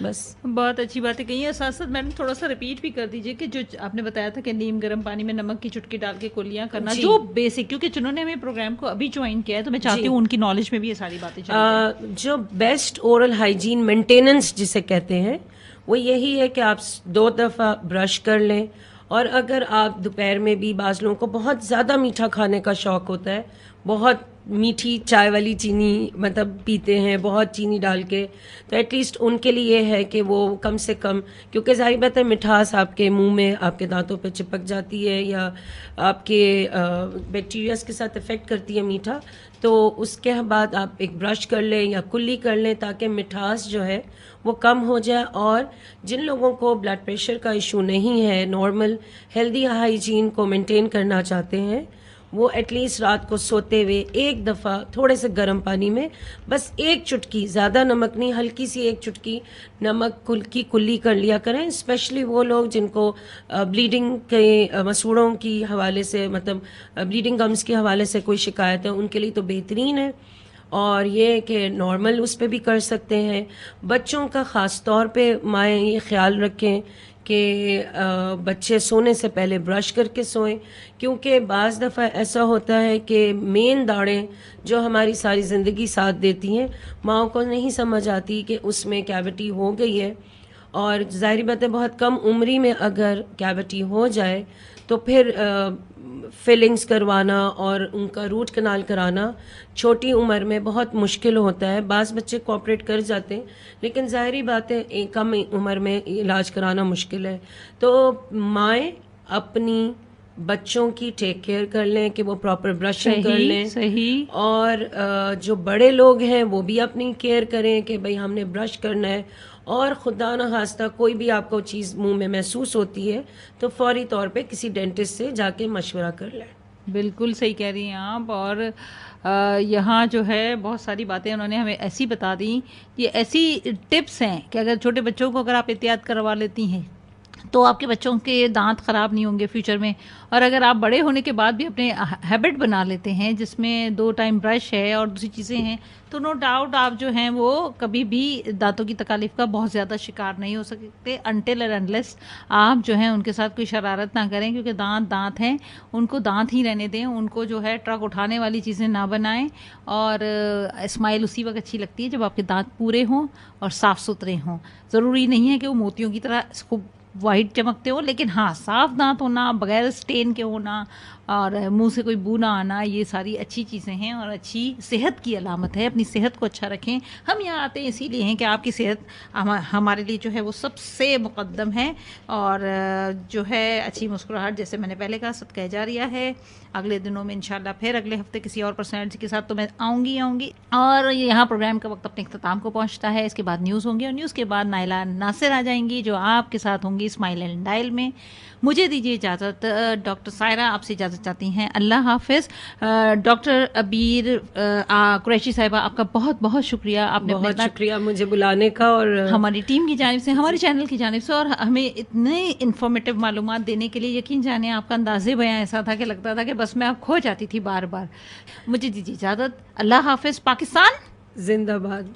Speaker 2: बस
Speaker 1: बहुत अच्छी बातें कही है। साथ साथ मैडम थोड़ा सा रिपीट भी कर दीजिए कि जो आपने बताया था कि नीम गर्म पानी में नमक की चुटकी डाल के कुल्लियां करना, जो बेसिक, क्योंकि जिन्होंने हमें प्रोग्राम को अभी ज्वाइन किया है तो मैं चाहती हूँ उनकी नॉलेज में भी ये सारी बातें चली जाएं।
Speaker 2: जो बेस्ट ओरल हाइजीन मेंटेनेंस जिसे कहते हैं वो यही है कि आप 2 दफ़ा ब्रश कर लें। और अगर आप दोपहर में भी, बाज़ लोगों को बहुत ज़्यादा मीठा खाने का शौक़ होता है, बहुत मीठी चाय वाली चीनी मतलब पीते हैं बहुत चीनी डाल के, तो एटलीस्ट उनके लिए है कि वो कम से कम, क्योंकि ज़ाहिर बात है मिठास आपके मुंह में, आपके दांतों पे चिपक जाती है या आपके बैक्टीरियाज के साथ इफ़ेक्ट करती है मीठा, तो उसके बाद आप एक ब्रश कर लें या कुल्ली कर लें ताकि मिठास जो है वो कम हो जाए। और जिन लोगों को ब्लड प्रेशर का इशू नहीं है, नॉर्मल हेल्दी हाइजीन को मेंटेन करना चाहते हैं, वो एटलीस्ट रात को सोते हुए एक दफ़ा थोड़े से गर्म पानी में बस एक चुटकी, ज़्यादा नमक नहीं, हल्की सी एक चुटकी नमक की कुल्ली कर लिया करें। स्पेशली वो लोग जिनको ब्लीडिंग के मसूड़ों की हवाले से, मतलब ब्लीडिंग गम्स के हवाले से कोई शिकायत है, उनके लिए तो बेहतरीन है। और ये कि नॉर्मल उस पर भी कर सकते हैं। बच्चों का ख़ास तौर पे माएँ ये ख्याल रखें कि बच्चे सोने से पहले ब्रश करके सोएं, क्योंकि बाज़ दफ़ा ऐसा होता है कि मेन दाढ़ें जो हमारी सारी ज़िंदगी साथ देती हैं, माँओं को नहीं समझ आती कि उसमें कैविटी हो गई है। और ज़ाहिर बात है बहुत कम उम्री में अगर कैविटी हो जाए तो फिर फिलिंग्स करवाना और उनका रूट कनाल कराना छोटी उम्र में बहुत मुश्किल होता है। बाज़ बच्चे कोऑपरेट कर जाते हैं, लेकिन ज़ाहिरी बात है कम उम्र में इलाज कराना मुश्किल है। तो माएँ अपनी बच्चों की टेक केयर कर लें कि वो प्रॉपर ब्रशिंग कर लें।
Speaker 1: सही।
Speaker 2: और जो बड़े लोग हैं वो भी अपनी केयर करें कि भाई हमने ब्रश करना है। और खुदा न खास्ता कोई भी आपको चीज़ मुंह में महसूस होती है तो फौरी तौर पे किसी डेंटिस्ट से जाके मशवरा कर लें।
Speaker 1: बिल्कुल सही कह रही हैं आप। और यहाँ जो है बहुत सारी बातें उन्होंने हमें ऐसी बता दी, ये ऐसी टिप्स हैं कि अगर छोटे बच्चों को अगर आप एहतियात करवा लेती हैं तो आपके बच्चों के दांत ख़राब नहीं होंगे फ्यूचर में। और अगर आप बड़े होने के बाद भी अपने हैबिट बना लेते हैं जिसमें 2 टाइम ब्रश है और दूसरी चीज़ें हैं, तो नो डाउट आप जो हैं वो कभी भी दांतों की तकलीफ़ का बहुत ज़्यादा शिकार नहीं हो सकते, अनटिल एंड अनलेस आप जो हैं उनके साथ कोई शरारत ना करें, क्योंकि दांत हैं, उनको दांत ही रहने दें, उनको जो है ट्रक उठाने वाली चीज़ें ना बनाएं। और स्माइल उसी वक्त अच्छी लगती है जब आपके दांत पूरे हों और साफ़ सुथरे हों। ज़रूरी नहीं है कि वो मोतियों की तरह खूब वाइट चमकते हो, लेकिन हाँ साफ दांत होना, बगैर स्टेन के होना और मुंह से कोई बू ना आना, ये सारी अच्छी चीज़ें हैं और अच्छी सेहत की अलामत है। अपनी सेहत को अच्छा रखें। हम यहाँ आते हैं इसीलिए हैं कि आपकी सेहत हमारे लिए जो है वो सबसे मुकद्दम है। और जो है अच्छी मुस्कुराहट, जैसे मैंने पहले कहा, सदका जारिया है। अगले दिनों में इंशाल्लाह फिर अगले हफ्ते किसी और पर्सनैलिटी के साथ तो मैं आऊँगी। और यहाँ प्रोग्राम का वक्त अपने इख्तिताम को पहुँचता है। इसके बाद न्यूज़ होंगे और न्यूज़ के बाद नाइला नासिर आ जाएंगी जो आपके साथ होंगी स्माइल एंड डायल में। मुझे दीजिए इजाज़त। डॉक्टर सायरा आपसे इजाज़त चाहती हैं। अल्लाह हाफिज़। डॉक्टर अबीर कुरैशी साहिबा, आपका बहुत बहुत शुक्रिया। आपने
Speaker 2: बहुत शुक्रिया मुझे बुलाने का, और
Speaker 1: हमारी टीम की जानिब से, हमारे चैनल की जानिब से, और हमें इतने इन्फॉर्मेटिव मालूमात देने के लिए। यकीन जाने आपका अंदाज़े बयां ऐसा था कि लगता था कि बस मैं आप खो जाती थी बार बार। मुझे दीजिए इजाज़त। अल्लाह हाफिज़। पाकिस्तान
Speaker 2: जिंदाबाद।